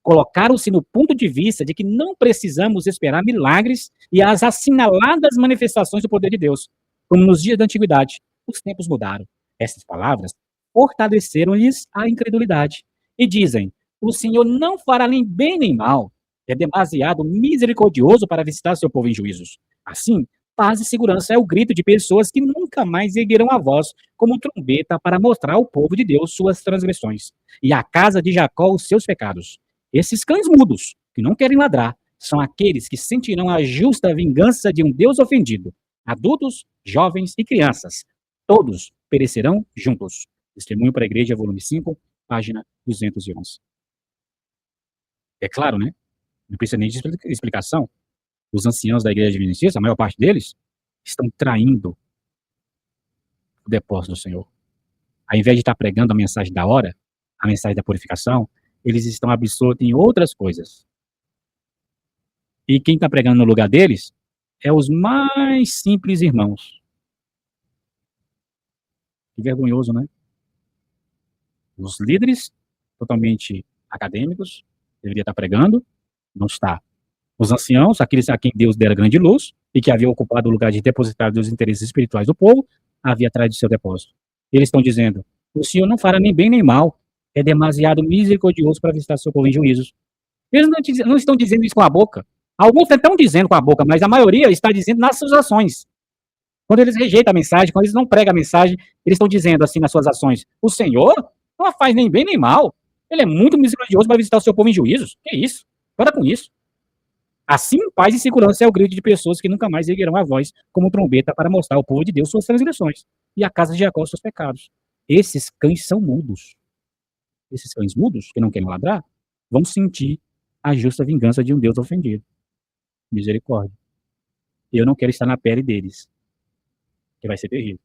Colocaram-se no ponto de vista de que não precisamos esperar milagres e as assinaladas manifestações do poder de Deus. Como nos dias da antiguidade, os tempos mudaram. Essas palavras fortaleceram-lhes a incredulidade. E dizem: o Senhor não fará nem bem nem mal. É demasiado misericordioso para visitar seu povo em juízos. Assim, paz e segurança é o grito de pessoas que nunca mais erguerão a voz como trombeta para mostrar ao povo de Deus suas transgressões e à casa de Jacó os seus pecados. Esses cães mudos, que não querem ladrar, são aqueles que sentirão a justa vingança de um Deus ofendido. Adultos, jovens e crianças, todos perecerão juntos. Testemunho para a Igreja, volume 5, página 211. É claro, né? Não precisa nem de explicação. Os anciãos da Igreja Adventista, a maior parte deles, estão traindo o depósito do Senhor. Ao invés de estar pregando a mensagem da hora, a mensagem da purificação, eles estão absortos em outras coisas. E quem está pregando no lugar deles é os mais simples irmãos. Que vergonhoso, né? Os líderes, totalmente acadêmicos, deveria estar pregando, não está. Os anciãos, aqueles a quem Deus dera grande luz, e que havia ocupado o lugar de depositário dos interesses espirituais do povo, havia atrás de seu depósito. Eles estão dizendo: o Senhor não fará nem bem nem mal, é demasiado misericordioso para visitar seu povo em juízos. Eles não estão dizendo isso com a boca. Alguns estão dizendo com a boca, mas a maioria está dizendo nas suas ações. Quando eles rejeitam a mensagem, quando eles não pregam a mensagem, eles estão dizendo assim nas suas ações: o Senhor não faz nem bem nem mal. Ele é muito misericordioso para visitar o seu povo em juízos. Que isso? Para com isso. Assim, paz e segurança é o grito de pessoas que nunca mais erguerão a voz como trombeta para mostrar ao povo de Deus suas transgressões e à casa de Jacó seus pecados. Esses cães são mudos. Esses cães mudos, que não querem ladrar, vão sentir a justa vingança de um Deus ofendido. Misericórdia. Eu não quero estar na pele deles, que vai ser terrível.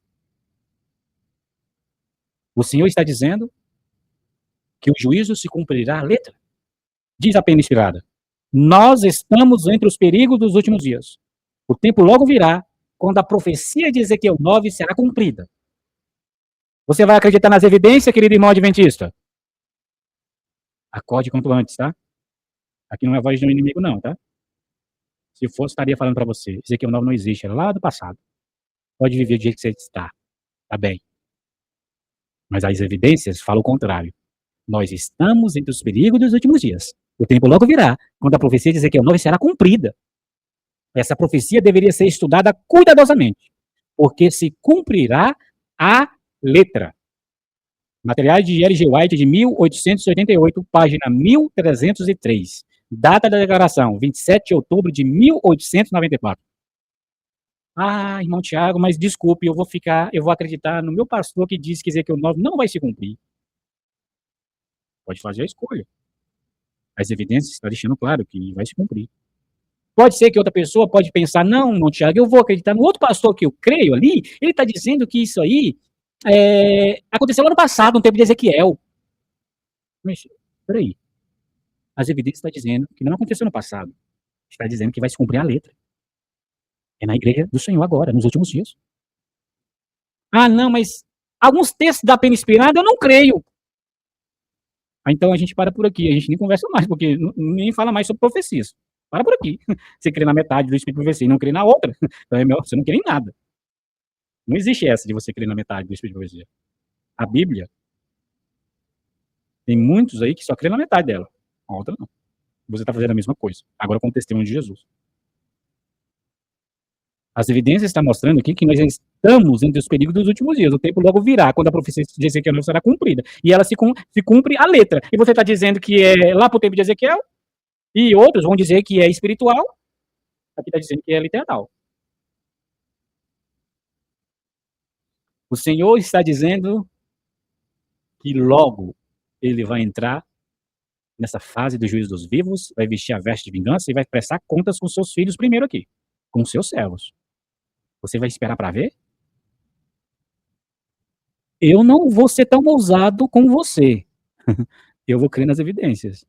O Senhor está dizendo que o juízo se cumprirá à letra. Diz a pena inspirada: nós estamos entre os perigos dos últimos dias. O tempo logo virá, quando a profecia de Ezequiel 9 será cumprida. Você vai acreditar nas evidências, querido irmão adventista? Acorde quanto antes, tá? Aqui não é voz de um inimigo, não, tá? Se fosse, estaria falando para você: Ezequiel 9 não existe, é lá do passado. Pode viver do jeito que você está. Tá bem. Mas as evidências falam o contrário. Nós estamos entre os perigos dos últimos dias. O tempo logo virá, quando a profecia de Ezequiel 9 será cumprida. Essa profecia deveria ser estudada cuidadosamente, porque se cumprirá à letra. Materiais de L.G. White, de 1888, página 1303. Data da declaração, 27 de outubro de 1894. Ah, irmão Tiago, mas desculpe, eu vou acreditar no meu pastor que diz que Ezequiel 9 não vai se cumprir. Pode fazer a escolha. As evidências estão deixando claro que vai se cumprir. Pode ser que outra pessoa pode pensar: não, irmão Tiago, eu vou acreditar no outro pastor que eu creio ali, ele está dizendo que isso aí aconteceu ano passado, no tempo de Ezequiel. Mas, peraí. As evidências estão dizendo que não aconteceu no passado. Está dizendo que vai se cumprir a letra. É na igreja do Senhor agora, nos últimos dias. Ah, não, mas alguns textos da pena inspirada eu não creio. Então a gente para por aqui, a gente nem conversa mais, porque nem fala mais sobre profecias. Para por aqui. Você crê na metade do Espírito de profecia e não crê na outra, então é melhor, você não crê em nada. Não existe essa de você crer na metade do Espírito de profecia. A Bíblia, tem muitos aí que só crê na metade dela, a outra não. Você está fazendo a mesma coisa, agora com o testemunho de Jesus. As evidências estão mostrando aqui que nós estamos entre os perigos dos últimos dias. O tempo logo virá, quando a profecia de Ezequiel não será cumprida. E ela se cumpre a letra. E você está dizendo que é lá para o tempo de Ezequiel, e outros vão dizer que é espiritual, aqui está dizendo que é literal. O Senhor está dizendo que logo ele vai entrar nessa fase do juízo dos vivos, vai vestir a veste de vingança e vai prestar contas com seus filhos primeiro aqui, com seus servos. Você vai esperar para ver? Eu não vou ser tão ousado como você. Eu vou crer nas evidências.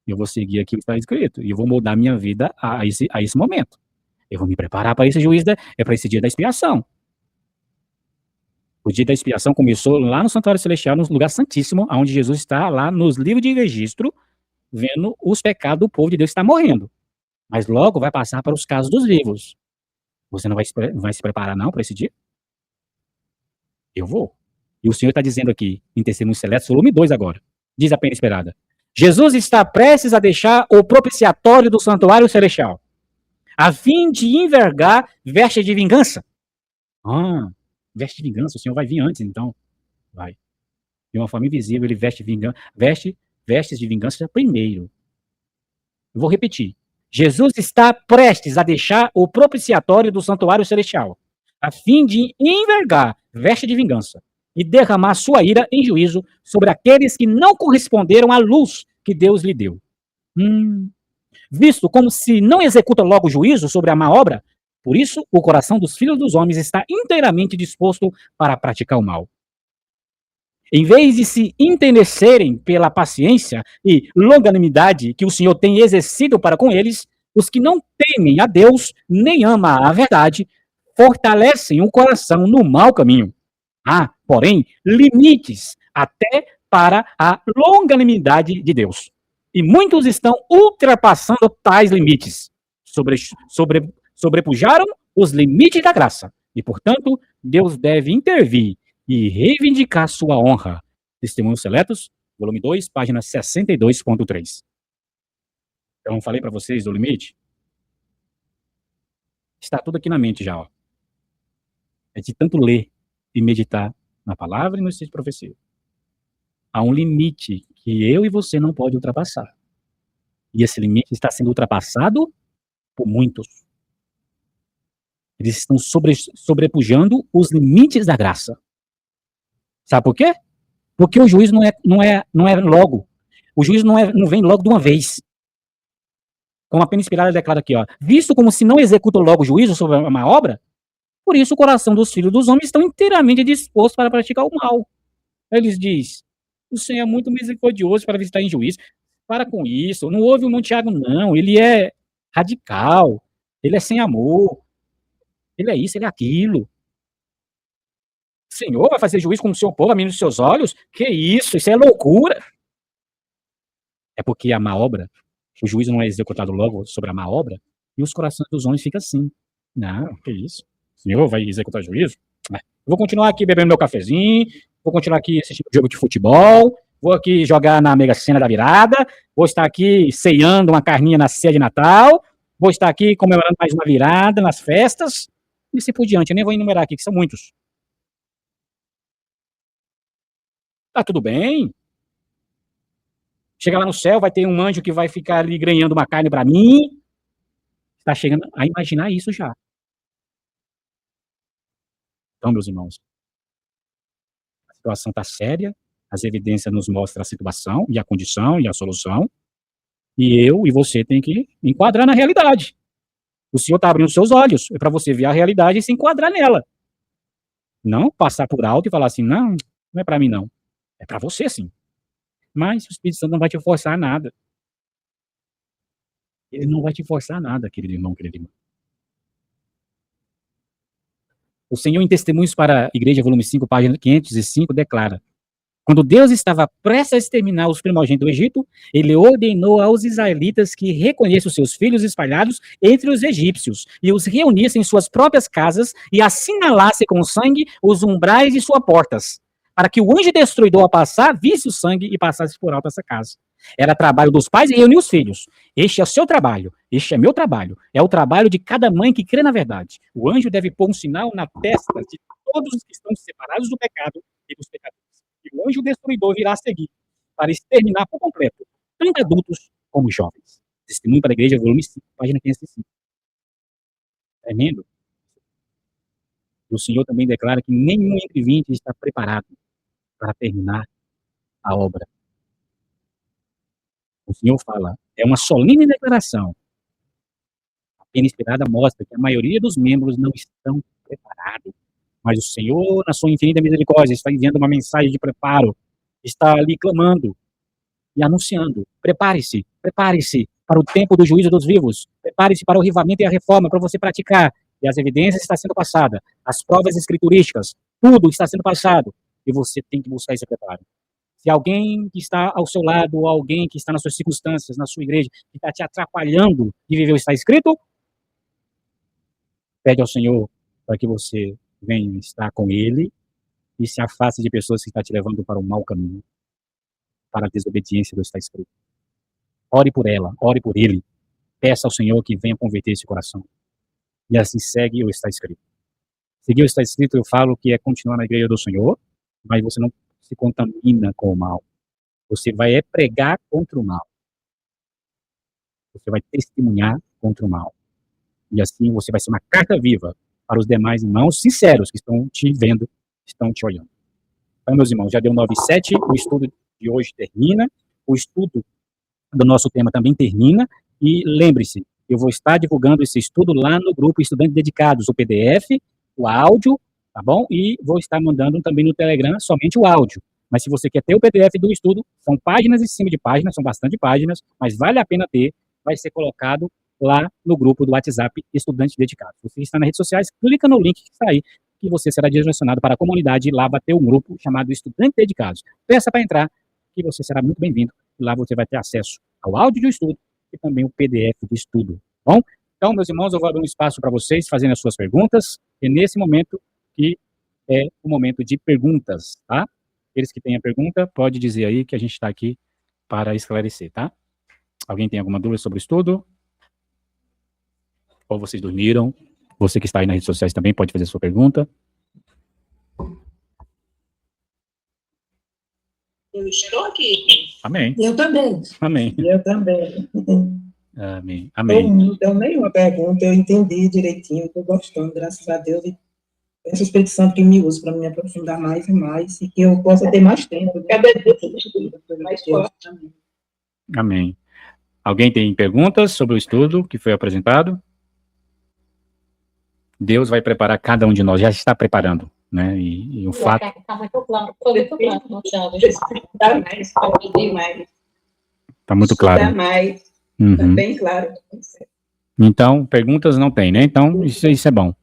Eu vou seguir aqui o que está escrito. E eu vou mudar minha vida a esse momento. Eu vou me preparar para esse juízo, para esse dia da expiação. O dia da expiação começou lá no Santuário Celestial, no lugar santíssimo, onde Jesus está lá nos livros de registro, vendo os pecados do povo de Deus que está morrendo. Mas logo vai passar para os casos dos vivos. Você não vai se preparar não para esse dia? Eu vou. E o Senhor está dizendo aqui, em Testemunhos Celestes, volume 2 agora, diz a pena esperada. Jesus está prestes a deixar o propiciatório do Santuário Celestial, a fim de envergar veste de vingança. Veste de vingança, o Senhor vai vir antes, então. Vai. De uma forma invisível, ele vestes de vingança primeiro. Eu vou repetir. Jesus está prestes a deixar o propiciatório do Santuário Celestial, a fim de envergar veste de vingança e derramar sua ira em juízo sobre aqueles que não corresponderam à luz que Deus lhe deu. Visto como se não executa logo o juízo sobre a má obra, por isso o coração dos filhos dos homens está inteiramente disposto para praticar o mal. Em vez de se entendecerem pela paciência e longanimidade que o Senhor tem exercido para com eles, os que não temem a Deus nem amam a verdade, fortalecem o coração no mau caminho. Há, porém, limites até para a longanimidade de Deus. E muitos estão ultrapassando tais limites. Sobrepujaram os limites da graça. E, portanto, Deus deve intervir e reivindicar sua honra. Testemunhos Seletos, volume 2, página 62.3. Então, falei para vocês do limite. Está tudo aqui na mente já. Ó. É de tanto ler e meditar na palavra e no estudo de profecia. Há um limite que eu e você não pode ultrapassar. E esse limite está sendo ultrapassado por muitos. Eles estão sobrepujando os limites da graça. Sabe por quê? Porque o juízo não é logo. O juízo não vem logo de uma vez. Como a pena inspirada declara aqui, ó, visto como se não executa logo o juízo sobre uma obra, por isso o coração dos filhos dos homens estão inteiramente dispostos para praticar o mal. Eles dizem, o Senhor é muito misericordioso para visitar em juízo. Para com isso, não houve o irmão Tiago, não. Ele é radical, ele é sem amor, ele é isso, ele é aquilo. O Senhor vai fazer juízo com o seu povo, a menina dos seus olhos? Que isso é loucura. É porque a má obra, o juízo não é executado logo sobre a má obra, e os corações dos homens ficam assim. Não, que isso. O Senhor vai executar juízo? Eu vou continuar aqui bebendo meu cafezinho, vou continuar aqui assistindo jogo de futebol, vou aqui jogar na Mega Sena da virada, vou estar aqui ceando uma carninha na ceia de Natal, vou estar aqui comemorando mais uma virada nas festas, e assim por diante. Eu nem vou enumerar aqui, que são muitos. Tá tudo bem. Chega lá no céu, vai ter um anjo que vai ficar ali granhando uma carne para mim. Está chegando a imaginar isso já. Então, meus irmãos, a situação está séria, as evidências nos mostram a situação e a condição e a solução, e eu e você tem que enquadrar na realidade. O Senhor está abrindo seus olhos, é para você ver a realidade e se enquadrar nela. Não passar por alto e falar assim, não é para mim não. É para você sim. Mas o Espírito Santo não vai te forçar a nada. Ele não vai te forçar a nada, querido irmão, querida irmã. O Senhor, em Testemunhos para a Igreja, volume 5, página 505, declara: quando Deus estava prestes a exterminar os primogênitos do Egito, ele ordenou aos israelitas que reconheçam seus filhos espalhados entre os egípcios e os reunissem em suas próprias casas e assinalassem com sangue os umbrais de suas portas, para que o anjo destruidor, ao passar, visse o sangue e passasse por alto essa casa. Era trabalho dos pais e reunir os filhos. Este é o seu trabalho, este é meu trabalho. É o trabalho de cada mãe que crê na verdade. O anjo deve pôr um sinal na testa de todos os que estão separados do pecado e dos pecadores. E o anjo destruidor virá a seguir, para exterminar por completo, tanto adultos como jovens. Testemunho para a Igreja, volume 5, página 505. Tremendo. O Senhor também declara que nenhum entre 20 está preparado para terminar a obra. O Senhor fala, é uma solene declaração. A pena inspirada mostra que a maioria dos membros não estão preparados. Mas o Senhor, na sua infinita misericórdia, está enviando uma mensagem de preparo. Está ali clamando e anunciando. Prepare-se, prepare-se para o tempo do juízo dos vivos. Prepare-se para o avivamento e a reforma, para você praticar. E as evidências estão sendo passadas. As provas escriturísticas, tudo está sendo passado. E você tem que buscar esse preparo. Se alguém que está ao seu lado, ou alguém que está nas suas circunstâncias, na sua igreja, que está te atrapalhando de viver o que está escrito, pede ao Senhor para que você venha estar com Ele e se afaste de pessoas que estão te levando para o mau caminho, para a desobediência do que está escrito. Ore por ela, ore por ele. Peça ao Senhor que venha converter esse coração. E assim segue o que está escrito. Seguir o que está escrito, eu falo que é continuar na igreja do Senhor, mas você não se contamina com o mal. Você vai pregar contra o mal. Você vai testemunhar contra o mal. E assim você vai ser uma carta viva para os demais irmãos sinceros que estão te vendo, estão te olhando. Então, meus irmãos, já deu 9:07, o estudo de hoje termina, o estudo do nosso tema também termina, e lembre-se, eu vou estar divulgando esse estudo lá no grupo Estudantes Dedicados, o PDF, o áudio, tá bom? E vou estar mandando também no Telegram somente o áudio. Mas se você quer ter o PDF do estudo, são páginas em cima de páginas, são bastante páginas, mas vale a pena ter, vai ser colocado lá no grupo do WhatsApp Estudantes Dedicados. Você está nas redes sociais, clica no link que está aí, que você será direcionado para a comunidade, e lá vai ter um grupo chamado Estudantes Dedicados. Peça para entrar, que você será muito bem-vindo, e lá você vai ter acesso ao áudio do estudo e também o PDF do estudo, bom? Então, meus irmãos, eu vou abrir um espaço para vocês fazerem as suas perguntas, e nesse momento que é o momento de perguntas, tá? Aqueles que têm a pergunta, pode dizer aí que a gente está aqui para esclarecer, tá? Alguém tem alguma dúvida sobre o estudo? Ou vocês dormiram? Você que está aí nas redes sociais também pode fazer a sua pergunta. Eu estou aqui. Amém. Eu também. Amém. Eu também. Amém. Amém. Não deu nenhuma pergunta, eu entendi direitinho, estou gostando, graças a Deus, e essa Espírito Santo que me usa para me aprofundar mais e mais, e que eu possa ter mais tempo. Cada vez mais forte. Amém. Alguém tem perguntas sobre o estudo que foi apresentado? Deus vai preparar cada um de nós, já está preparando, né? E o fato... Está muito claro, Está mais, demais. Está muito claro. Está mais, está Uhum. bem claro. Então, perguntas não tem, né? Então, isso é bom.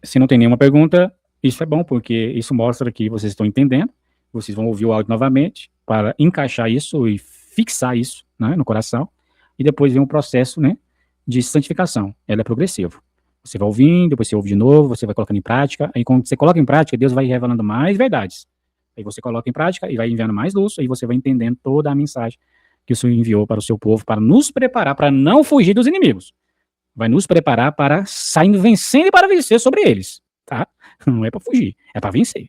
Se não tem nenhuma pergunta, isso é bom, porque isso mostra que vocês estão entendendo, vocês vão ouvir o áudio novamente para encaixar isso e fixar isso, né, no coração, e depois vem um processo, né, de santificação. Ela é progressivo. Você vai ouvindo, depois você ouve de novo, você vai colocando em prática, aí quando você coloca em prática, Deus vai revelando mais verdades. Aí você coloca em prática e vai enviando mais luz, aí você vai entendendo toda a mensagem que o Senhor enviou para o seu povo, para nos preparar para não fugir dos inimigos. Vai nos preparar para sair vencendo e para vencer sobre eles, tá? Não é para fugir, é para vencer.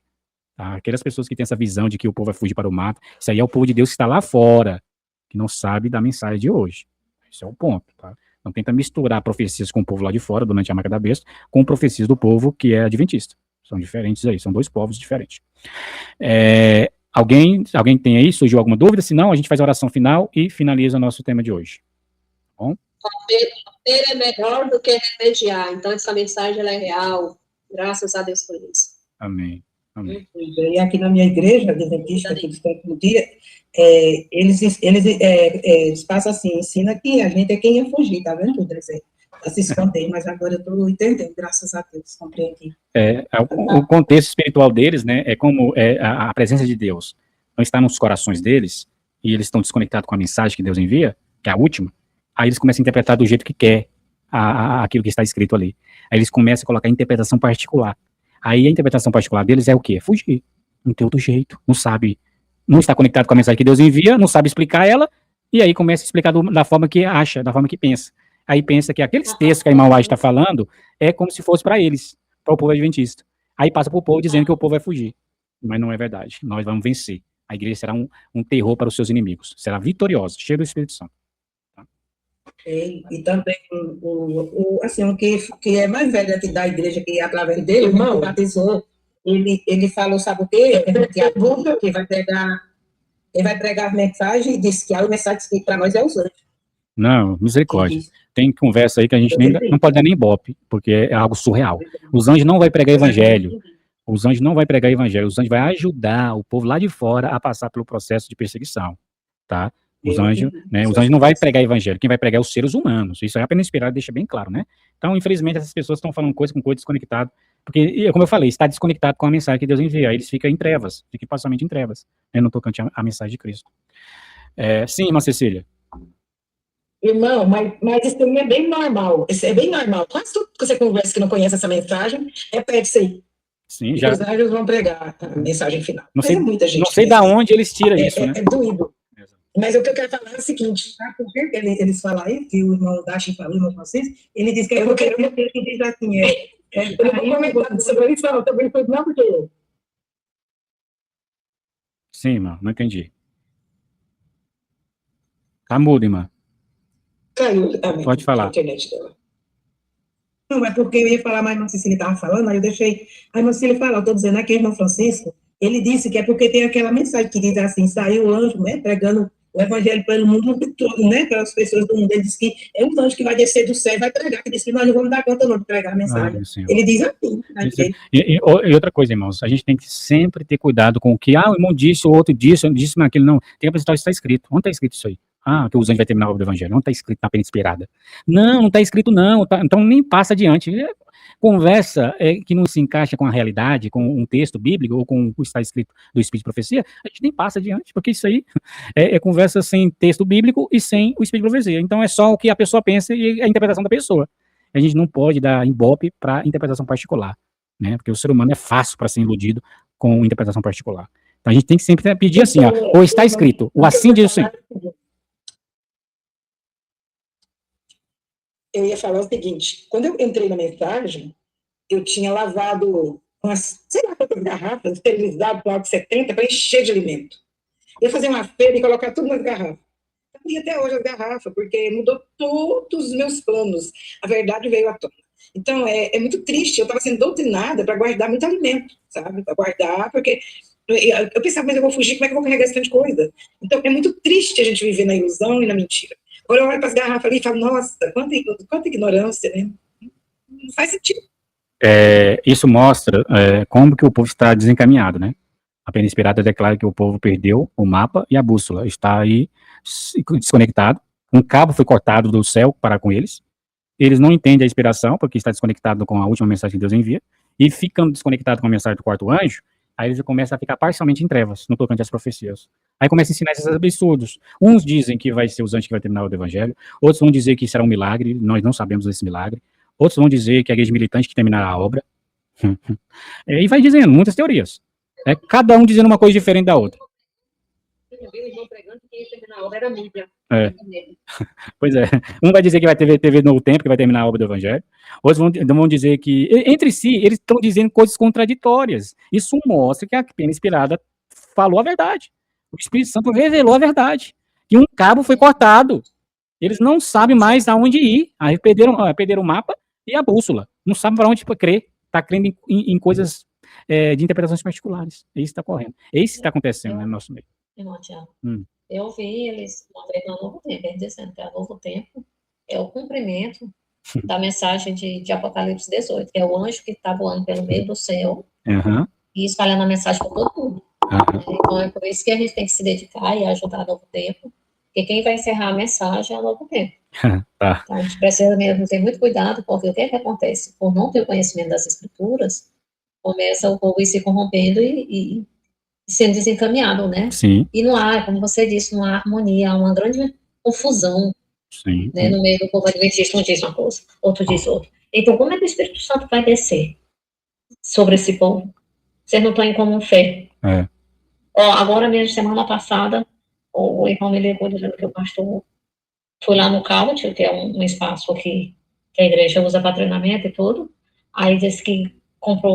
Tá? Aquelas pessoas que têm essa visão de que o povo vai fugir para o mato, isso aí é o povo de Deus que está lá fora, que não sabe da mensagem de hoje. Esse é o ponto, tá? Não tenta misturar profecias com o povo lá de fora, durante a marca da besta, com profecias do povo que é adventista. São diferentes aí, são dois povos diferentes. Alguém tem aí, surgiu alguma dúvida? Se não, a gente faz a oração final e finaliza o nosso tema de hoje. Bom? Ter é melhor do que remediar. Então, essa mensagem ela é real. Graças a Deus por isso. Amém. Amém. E aqui na minha igreja, adventista, aqui do sétimo dia, eles passam assim, ensina que a gente é quem ia fugir, tá vendo tudo? Para se esconder, mas agora eu estou entendendo, graças a Deus, compreendi. O contexto espiritual deles, né, é como a presença de Deus não está nos corações deles, e eles estão desconectados com a mensagem que Deus envia, que é a última, aí eles começam a interpretar do jeito que quer aquilo que está escrito ali. Aí eles começam a colocar a interpretação particular. Aí a interpretação particular deles é o quê? Fugir. Não tem outro jeito. Não sabe não está conectado com a mensagem que Deus envia, não sabe explicar ela, e aí começa a explicar da forma que acha, da forma que pensa. Aí pensa que aqueles textos que a irmã White está falando é como se fosse para eles, para o povo adventista. Aí passa para o povo dizendo que o povo vai fugir. Mas não é verdade. Nós vamos vencer. A igreja será um terror para os seus inimigos. Será vitoriosa, cheia do Espírito Santo. E também, assim, o que é mais velho aqui da igreja, que através dele, o irmão batizou, ele falou, sabe o quê? Que ele vai pregar a mensagem e disse que a mensagem que para nós é os anjos. Não, misericórdia. Tem conversa aí que a gente não pode dar nem ibope, porque é algo surreal. Os anjos não vão pregar evangelho. Os anjos não vão pregar evangelho. Os anjos vão ajudar o povo lá de fora a passar pelo processo de perseguição, tá? Os anjos, né? Os anjos não vão pregar evangelho. Quem vai pregar é os seres humanos. Isso aí a Pena Inspirada deixa bem claro, né? Então, infelizmente, essas pessoas estão falando coisa com coisa desconectado, porque, como eu falei, está desconectado com a mensagem que Deus envia. Aí eles ficam em trevas, ficam passamento em trevas, né, no tocante à mensagem de Cristo. Sim, irmã Cecília. Irmão, mas isso também é bem normal. Isso é bem normal. Quase tudo que você conversa que não conhece essa mensagem, repete isso aí. Sim, já. Os anjos vão pregar a mensagem final. Não sei, muita gente não sei da onde eles tiram isso, né? É doído. Mas o que eu quero falar é o seguinte, tá? Porque eles falam aí, que o irmão Dachi falou, o irmão Francisco, ele diz que é porque ele diz assim, eu não vou comentar sobre isso, não, também foi não, porque... Sim, irmão, não entendi. Tá mudo, irmã. Caiu Pode falar. a internet dela. Não, é porque eu ia falar, mas não sei se ele estava falando, aí eu deixei... Aí não sei se ele falou, eu estou dizendo aqui, o irmão Francisco, ele disse que é porque tem aquela mensagem que diz assim, saiu o anjo, né, pregando o evangelho pelo mundo todo, né, para as pessoas do mundo. Ele diz que é um anjo que vai descer do céu e vai pregar, que diz que nós não vamos dar conta não de pregar a mensagem. Ele diz assim. E outra coisa, irmãos, a gente tem que sempre ter cuidado com o que, o irmão disse, o outro disse naquilo, não. Tem que apresentar o que está escrito. Onde está escrito isso aí? Que os anjos vai terminar a obra do evangelho. Onde está escrito na Pena Inspirada? Não está escrito não, então nem passa adiante. Conversa que não se encaixa com a realidade, com um texto bíblico, ou com o que está escrito do Espírito de Profecia, a gente nem passa adiante, porque isso aí é conversa sem texto bíblico e sem o Espírito de Profecia. Então é só o que a pessoa pensa e a interpretação da pessoa. A gente não pode dar ibope para interpretação particular, né? Porque o ser humano é fácil para ser iludido com interpretação particular. Então a gente tem que sempre pedir assim, ou está escrito, ou assim diz o Senhor. Eu ia falar o seguinte, quando eu entrei na mensagem, eu tinha lavado umas, sei lá quantas garrafas, esterilizado com álcool 70 para encher de alimento. Eu ia fazer uma feira e colocar tudo nas garrafas. E até hoje as garrafas, porque mudou todos os meus planos. A verdade veio à tona. Então, é muito triste. Eu estava sendo doutrinada para guardar muito alimento, sabe? Para guardar, porque eu pensava, mas eu vou fugir, como é que eu vou carregar esse tanto de coisa? Então, é muito triste a gente viver na ilusão e na mentira. Agora eu olho para as garrafas ali e falo, nossa, quanta ignorância, né? Não faz sentido. Isso mostra como que o povo está desencaminhado, né? A Pena Inspirada declara que o povo perdeu o mapa e a bússola, está aí desconectado, um cabo foi cortado do céu para com eles não entendem a inspiração, porque está desconectado com a última mensagem que Deus envia, e ficando desconectado com a mensagem do quarto anjo, aí eles começam a ficar parcialmente em trevas, no tocante às profecias. Aí começam a ensinar esses absurdos. Uns dizem que vai ser os anjos que vai terminar o evangelho, outros vão dizer que será um milagre, nós não sabemos desse milagre, outros vão dizer que é a igreja militante que terminará a obra, e vai dizendo, muitas teorias. Cada um dizendo uma coisa diferente da outra. Pois é. Um vai dizer que vai ter novo tempo, que vai terminar a obra do evangelho. Outros vão dizer que, entre si, eles estão dizendo coisas contraditórias. Isso mostra que a Pena Inspirada falou a verdade. O Espírito Santo revelou a verdade. Que um cabo foi cortado. Eles não sabem mais aonde ir. Aí perderam o mapa e a bússola. Não sabem para onde crer. Está crendo em coisas de interpretações particulares. É isso que está correndo. É isso que está acontecendo no nosso meio. Irmão Tiago, eu vi eles uma vez no Novo Tempo, eles dizendo que o Novo Tempo é o cumprimento da mensagem de Apocalipse 18, que é o anjo que está voando pelo meio do céu e espalhando a mensagem para todo mundo. Então é por isso que a gente tem que se dedicar e ajudar o Novo Tempo, porque quem vai encerrar a mensagem é o Novo Tempo. Tá. Então a gente precisa mesmo ter muito cuidado, porque o que é que acontece? Por não ter o conhecimento das Escrituras, começa o povo ir se corrompendo e sendo desencaminhado, né? Sim. E não há, como você disse, não há harmonia, há uma grande confusão. Sim. Né, no meio do povo adventista, um diz uma coisa, outro diz outra. Então, como é que o Espírito Santo vai descer sobre esse povo? Vocês não estão em comum fé. Agora mesmo, semana passada, o irmão me ligou dizendo que o pastor foi lá no Caute, que é um espaço que a igreja usa para treinamento e tudo. Aí disse que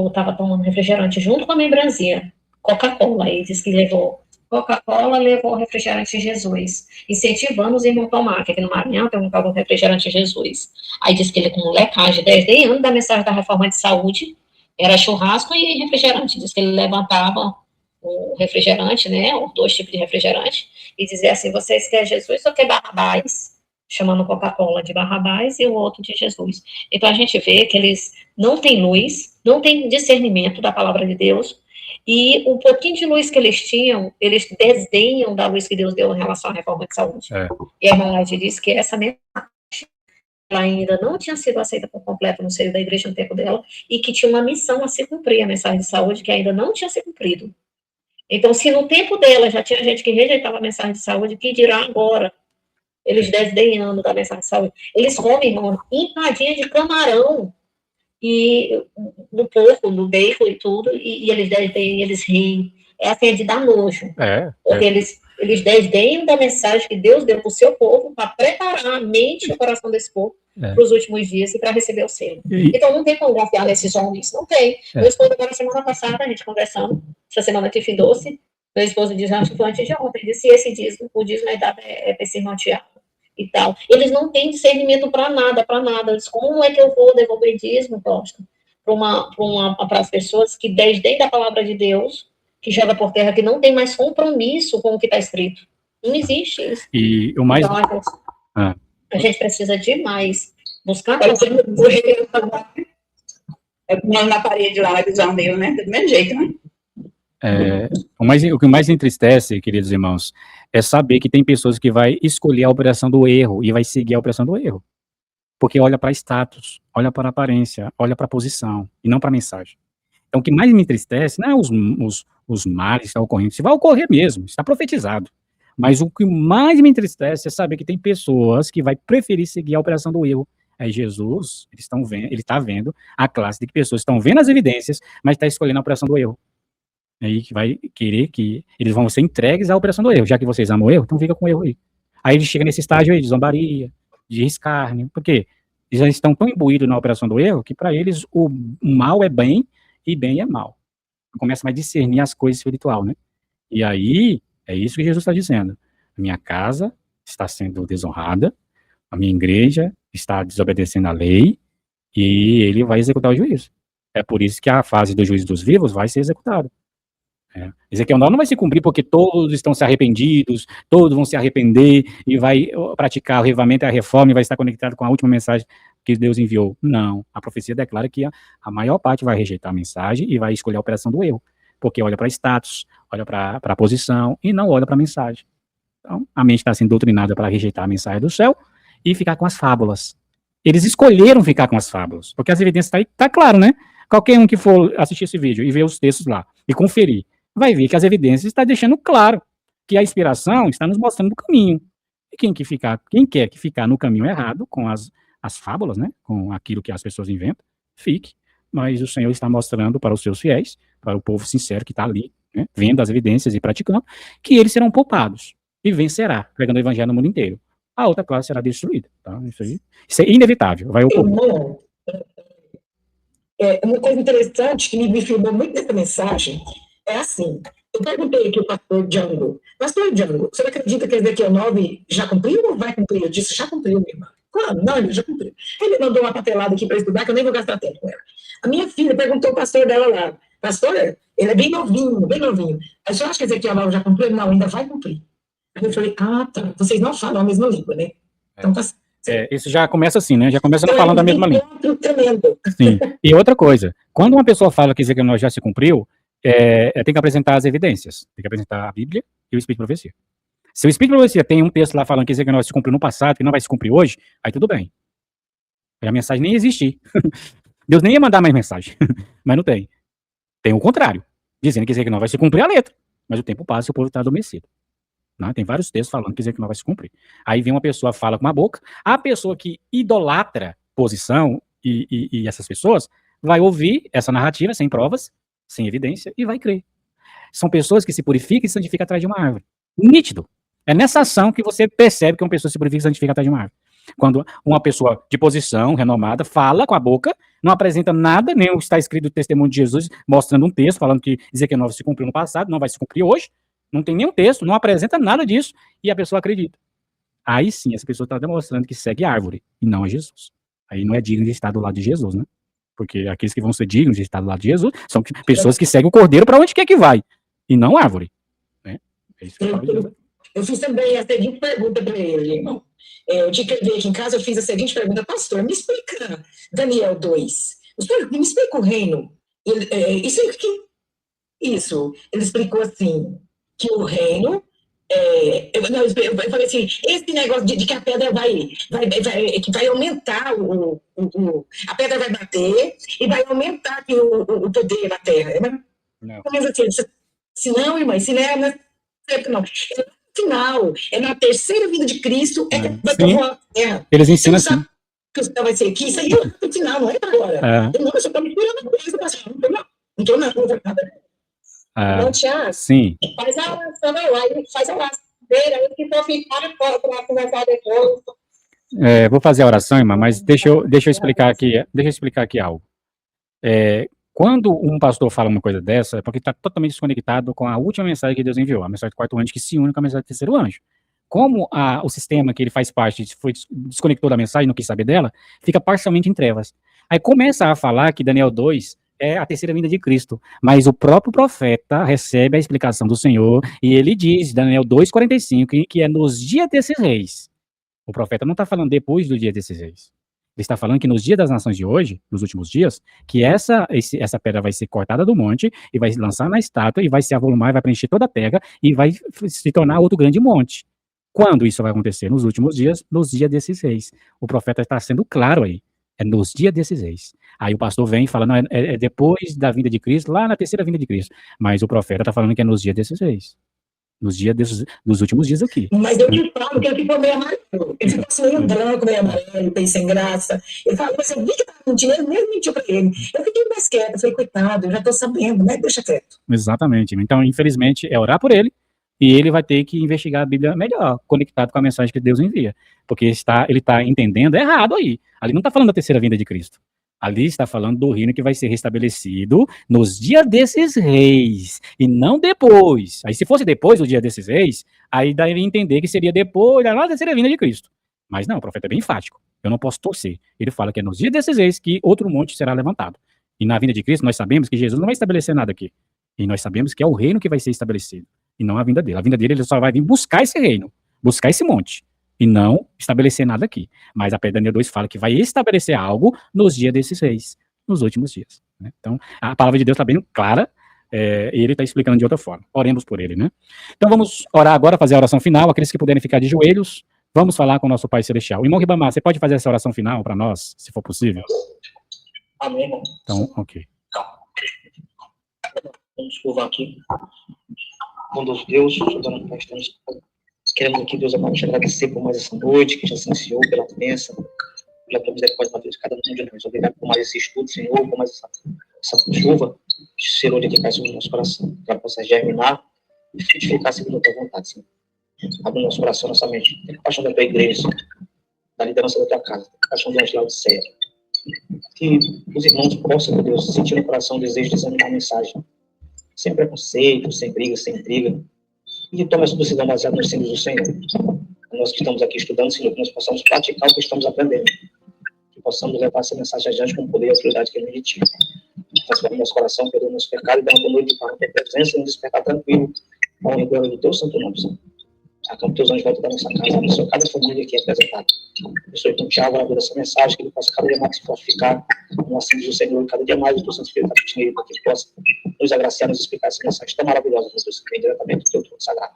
estava tomando refrigerante junto com a membresia, Coca-Cola. Aí disse que levou Coca-Cola, levou refrigerante Jesus, incentivando os irmãos a tomar, que aqui no Maranhão tem um tal de refrigerante Jesus. Aí disse que ele, com molecagem, 10 anos da mensagem da reforma de saúde, era churrasco e refrigerante. Diz que ele levantava o refrigerante, né, os 2 tipos de refrigerante, e dizia assim: vocês querem Jesus ou quer Barrabás? Chamando Coca-Cola de Barrabás e o outro de Jesus. Então a gente vê que eles não têm luz, não têm discernimento da palavra de Deus, e o pouquinho de luz que eles tinham, eles desdenham da luz que Deus deu em relação à reforma de saúde. E a irmã Laide disse que essa mensagem ela ainda não tinha sido aceita por completo no seio da igreja no tempo dela, e que tinha uma missão a se cumprir, a mensagem de saúde, que ainda não tinha sido cumprido. Então, se no tempo dela já tinha gente que rejeitava a mensagem de saúde, que dirá agora? Eles desdenhando da mensagem de saúde. Eles comem, irmão, empadinha de camarão, e no porco, no bacon e tudo, e eles desdenham, eles riem. É assim, de dar nojo. Porque eles desdenham da mensagem que Deus deu para o seu povo, para preparar a mente e o coração desse povo para os últimos dias e para receber o selo. Então, não tem como confiar nesses homens, não tem. Meu esposo, agora, semana passada, a gente conversando, essa semana que findou-se, meu esposo diz, acho que foi antes de ontem, disse: esse dízimo, o dízimo é dado para esse irmão Tiago e tal. Eles não têm discernimento para nada, Eles, como é que eu vou devolver dízimo, Costa, para as pessoas que desdém da palavra de Deus, que joga por terra, que não tem mais compromisso com o que está escrito? Não existe isso. E o mais... Então, a gente precisa demais buscar... Na parede lá, a visão dele, né? Do mesmo jeito, né? O que mais entristece, queridos irmãos, é saber que tem pessoas que vai escolher a operação do erro e vai seguir a operação do erro. Porque olha para status, olha para aparência, olha para posição e não para a mensagem. Então, o que mais me entristece não é os males que estão ocorrendo. Isso vai ocorrer mesmo, está profetizado. Mas o que mais me entristece é saber que tem pessoas que vai preferir seguir a operação do erro. Aí Jesus, ele está vendo a classe de pessoas que estão vendo as evidências, mas está escolhendo a operação do erro. Aí que vai querer que eles vão ser entregues à operação do erro. Já que vocês amam o erro, então fica com o erro aí. Aí ele chega nesse estágio aí de zombaria, de escárnio, porque eles já estão tão imbuídos na operação do erro que para eles o mal é bem e bem é mal. Começa a discernir as coisas espiritual, né? E aí, é isso que Jesus está dizendo. A minha casa está sendo desonrada, a minha igreja está desobedecendo a lei, e ele vai executar o juízo. É por isso que a fase do juízo dos vivos vai ser executada. Ezequiel não vai se cumprir porque todos estão se arrependidos, todos vão se arrepender e vai praticar o avivamento e a reforma e vai estar conectado com a última mensagem que Deus enviou. Não, a profecia declara que a maior parte vai rejeitar a mensagem e vai escolher a operação do erro, porque olha para status, olha para a posição e não olha para a mensagem. Então, a mente está sendo doutrinada para rejeitar a mensagem do céu e ficar com as fábulas. Eles escolheram ficar com as fábulas, porque as evidências tá claro, né? Qualquer um que for assistir esse vídeo e ver os textos lá e conferir, vai ver que as evidências estão deixando claro que a inspiração está nos mostrando o caminho. E quem quer que ficar no caminho errado, com as fábulas, né, com aquilo que as pessoas inventam, fique. Mas o Senhor está mostrando para os seus fiéis, para o povo sincero que está ali, né, vendo as evidências e praticando, que eles serão poupados e vencerá, pregando o evangelho no mundo inteiro. A outra classe será destruída. Tá? Isso é inevitável, vai ocorrer. Uma coisa interessante que me filmou muito dessa mensagem é assim: eu perguntei aqui ao pastor Django, você acredita que Ezequiel 9 já cumpriu ou vai cumprir? Eu disse: já cumpriu, minha irmã. Claro, não, ele já cumpriu. Ele mandou uma papelada aqui para estudar, que eu nem vou gastar tempo com ela. A minha filha perguntou ao pastor dela lá: pastor, ele é bem novinho, bem novinho. Aí você acha que Ezequiel 9 já cumpriu? Não, ainda vai cumprir. Aí eu falei: tá, vocês não falam a mesma língua, né? Então tá. Isso já começa assim, né? Já começa não falando a mesma língua. Tremendo. Sim. E outra coisa, quando uma pessoa fala que Ezequiel 9 já se cumpriu, tem que apresentar as evidências, tem que apresentar a Bíblia e o Espírito de Profecia. Se o Espírito de Profecia tem um texto lá falando que Ezequiel 9 se cumpriu no passado, que não vai se cumprir hoje, aí tudo bem. Aí a mensagem nem existir. Deus nem ia mandar mais mensagem, mas não tem. Tem o contrário, dizendo que Ezequiel 9 vai se cumprir a letra, mas o tempo passa e o povo está adormecido. Não, tem vários textos falando que Ezequiel 9 vai se cumprir. Aí vem uma pessoa, fala com a boca, a pessoa que idolatra posição e essas pessoas vai ouvir essa narrativa sem provas, sem evidência, e vai crer. são pessoas que se purificam e se santificam atrás de uma árvore. Nítido. É nessa ação que você percebe que uma pessoa se purifica e santifica atrás de uma árvore. Quando uma pessoa de posição, renomada, fala com a boca, não apresenta nada, nem está escrito o testemunho de Jesus, mostrando um texto, falando que Ezequiel 9 se cumpriu no passado, não vai se cumprir hoje, não tem nenhum texto, não apresenta nada disso, e a pessoa acredita. Aí sim, essa pessoa está demonstrando que segue a árvore, e não a Jesus. Aí não é digno de estar do lado de Jesus, né? Porque aqueles que vão ser dignos de estar do lado de Jesus são pessoas que seguem o cordeiro para onde quer que vai, e não a árvore. Né? É isso que eu falo de Jesus. Eu fiz também a seguinte pergunta para ele, irmão. Eu te escrevi aqui em casa, eu fiz a seguinte pergunta: pastor, me explica Daniel 2. Me explica o reino. Isso. Ele explicou assim, que o reino... eu falei assim, esse negócio de que a pedra vai aumentar, a pedra vai bater e vai aumentar aqui o poder na terra. Não. Mas assim, se não, irmã, se não é não. Final, é na terceira vinda de Cristo, que vai tomar a terra. Eles ensinam assim. Que o céu vai ser aqui, isso aí é no final, não é agora. Eu não, eu só estou me tirando coisa, não estou nada. Não, Tiago? Sim. Faz a oração aí, faz a oração. Aí que vou ficar para conversar depois. Vou fazer a oração, irmã, mas deixa eu explicar aqui algo. Quando um pastor fala uma coisa dessa, é porque está totalmente desconectado com a última mensagem que Deus enviou, a mensagem do quarto anjo, que se une com a mensagem do terceiro anjo. Como o sistema que ele faz parte foi desconectou da mensagem, não quis saber dela, fica parcialmente em trevas. Aí começa a falar que Daniel 2 é a terceira vinda de Cristo, mas o próprio profeta recebe a explicação do Senhor, e ele diz, Daniel 2,45, que é nos dias desses reis. O profeta não está falando depois do dia desses reis. Ele está falando que nos dias das nações de hoje, nos últimos dias, que essa pedra vai ser cortada do monte e vai se lançar na estátua e vai se avolumar e vai preencher toda a terra e vai se tornar outro grande monte. Quando isso vai acontecer? Nos últimos dias, nos dias desses reis. O profeta está sendo claro aí. É nos dias desses reis. Aí o pastor vem e fala, não, é depois da vinda de Cristo, lá na terceira vinda de Cristo. Mas o profeta está falando que é nos dias desses reis. Nos dias dos últimos dias aqui. Mas eu te falo que aqui foi meio amarelo. Ele ficou assim, meio branco, meio amarelo, bem sem graça. Ele falou, mas eu vi que estava mentindo, ele mesmo mentiu para ele. Eu fiquei mais quieto, eu falei, coitado, eu já estou sabendo, né? Deixa quieto. Exatamente. Então, infelizmente, é orar por ele, e ele vai ter que investigar a Bíblia melhor, conectado com a mensagem que Deus envia. Porque ele está entendendo errado aí. Ali não está falando da terceira vinda de Cristo. Ali está falando do reino que vai ser restabelecido nos dias desses reis, e não depois. Aí se fosse depois do dia desses reis, aí daria a entender que seria depois da terceira vinda de Cristo. Mas não, o profeta é bem enfático. Eu não posso torcer. Ele fala que é nos dias desses reis que outro monte será levantado. E na vinda de Cristo, nós sabemos que Jesus não vai estabelecer nada aqui. E nós sabemos que é o reino que vai ser estabelecido, e não a vinda dele. A vinda dele, ele só vai vir buscar esse reino, buscar esse monte, e não estabelecer nada aqui. Mas a Daniel 2 fala que vai estabelecer algo nos dias desses reis, nos últimos dias. Né? Então, a palavra de Deus está bem clara, e ele está explicando de outra forma. Oremos por ele, né? Então, vamos orar agora, fazer a oração final. Aqueles que puderem ficar de joelhos, vamos falar com o nosso Pai Celestial. Irmão Ribamar, você pode fazer essa oração final para nós, se for possível? Amém, irmão. Então, ok. Vamos curvar aqui. Bondoso Deus, soberano Pai, queremos aqui, Deus amado, te agradecer por mais essa noite, que já se iniciou, pela bênção, pela tua misericórdia, Deus, cada um de nós. Obrigado por mais esse estudo, Senhor, por mais essa chuva, Senhor, que cai sobre o nosso coração, que ela possa germinar e frutificar segundo a tua vontade, Senhor. Abre o nosso coração, nossa mente. Tem compaixão da tua igreja, da liderança da tua casa, tem compaixão do anjo lá do céu. Que os irmãos possam, Deus, sentir no coração o desejo de examinar a mensagem. Sem preconceito, sem briga, sem intriga. E que tome essa decisão baseada nos símbolos do Senhor. Nós que estamos aqui estudando, Senhor, que nós possamos praticar o que estamos aprendendo. Que possamos levar essa mensagem adiante com o poder e a autoridade que ele me tira. Transforma nosso coração, perdoa nosso pecado e dá uma noite de paz, ter presença e nos despertar tranquilo. Ao redor do teu santo nome, Senhor. Acampa teus anjos volta da nossa casa, abençoa cada família aqui apresentada. Abençoe com o Tiago, a dessa mensagem, que ele possa cada dia mais se fortificar no assento do Senhor, cada dia mais o teu Santo Espírito está pedindo para que ele possa nos agraciar, nos explicar essa mensagem tão maravilhosa, meu Deus, que vem diretamente do teu trono sagrado.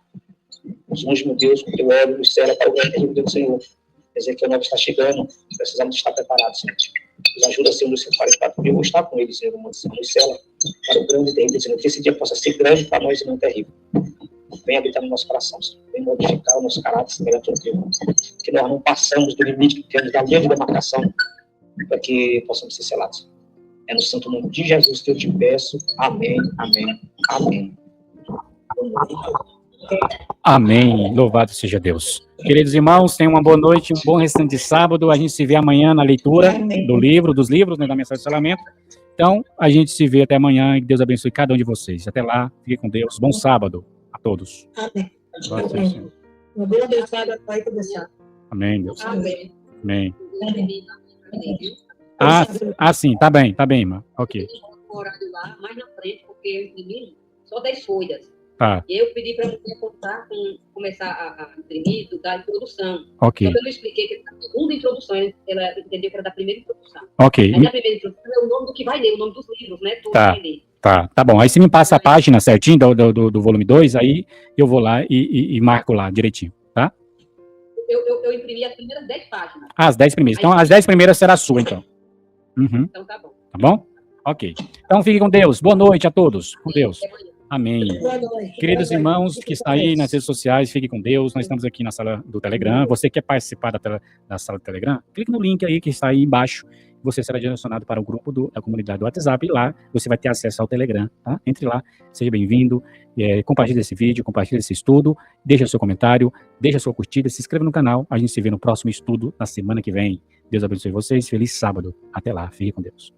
Os anjos, meu Deus, com o teu óleo, nos céus, para o grande terrível do Senhor. Ezequiel 9 está chegando, precisamos estar preparados, Senhor. Nos ajuda, Senhor, nos separar para eu vou estar com ele, Senhor, nos céus, para o grande terrível, Senhor, que esse dia possa ser grande para nós e não terrível. Vem habitar no nosso coração, Senhor. Vem modificar o nosso caráter, Senhor, que nós não passamos do limite que temos da linha de demarcação para que possamos ser selados. É no santo nome de Jesus que eu te peço. Amém, amém, amém. Amém. Louvado seja Deus. Queridos irmãos, tenham uma boa noite, um bom restante de sábado. A gente se vê amanhã na leitura dos livros, né, da mensagem de selamento. Então, a gente se vê até amanhã e Deus abençoe cada um de vocês. Até lá, fique com Deus. Bom sábado a todos. Amém. Amém. Uma boa abençoada para começar. Amém, Deus. Amém. Amém. Ah, sim, tá bem, irmã. Ok. Horário lá, mais na frente, porque eu imprimi só 10 folhas. Tá, E eu pedi para você contar começar a imprimir, da introdução. ok. Só que eu não expliquei que a segunda introdução, ela entendeu que era da primeira introdução. Ok. Aí a primeira introdução é o nome do que vai ler, o nome dos livros, né? Tudo Tá. vai ler. Tá bom. Aí você me passa a página certinho do volume 2, aí eu vou lá e marco lá direitinho, tá? Eu imprimi as primeiras 10 páginas. Ah, as 10 primeiras. Então, as 10 primeiras será sua, então. Uhum. Então tá bom. Tá bom? Ok. Então, fique com Deus. Boa noite a todos. Com Deus. Até amanhã. Amém. Boa noite. Queridos irmãos que estão aí nas redes sociais, fiquem com Deus. Nós estamos aqui na sala do Telegram. Você quer participar da sala do Telegram? Clique no link aí que está aí embaixo. Você será direcionado para o grupo da comunidade do WhatsApp e lá você vai ter acesso ao Telegram, tá? Entre lá, seja bem-vindo, compartilhe esse vídeo, compartilhe esse estudo, deixa seu comentário, deixa sua curtida, se inscreva no canal. A gente se vê no próximo estudo na semana que vem. Deus abençoe vocês. Feliz sábado. Até lá. Fique com Deus.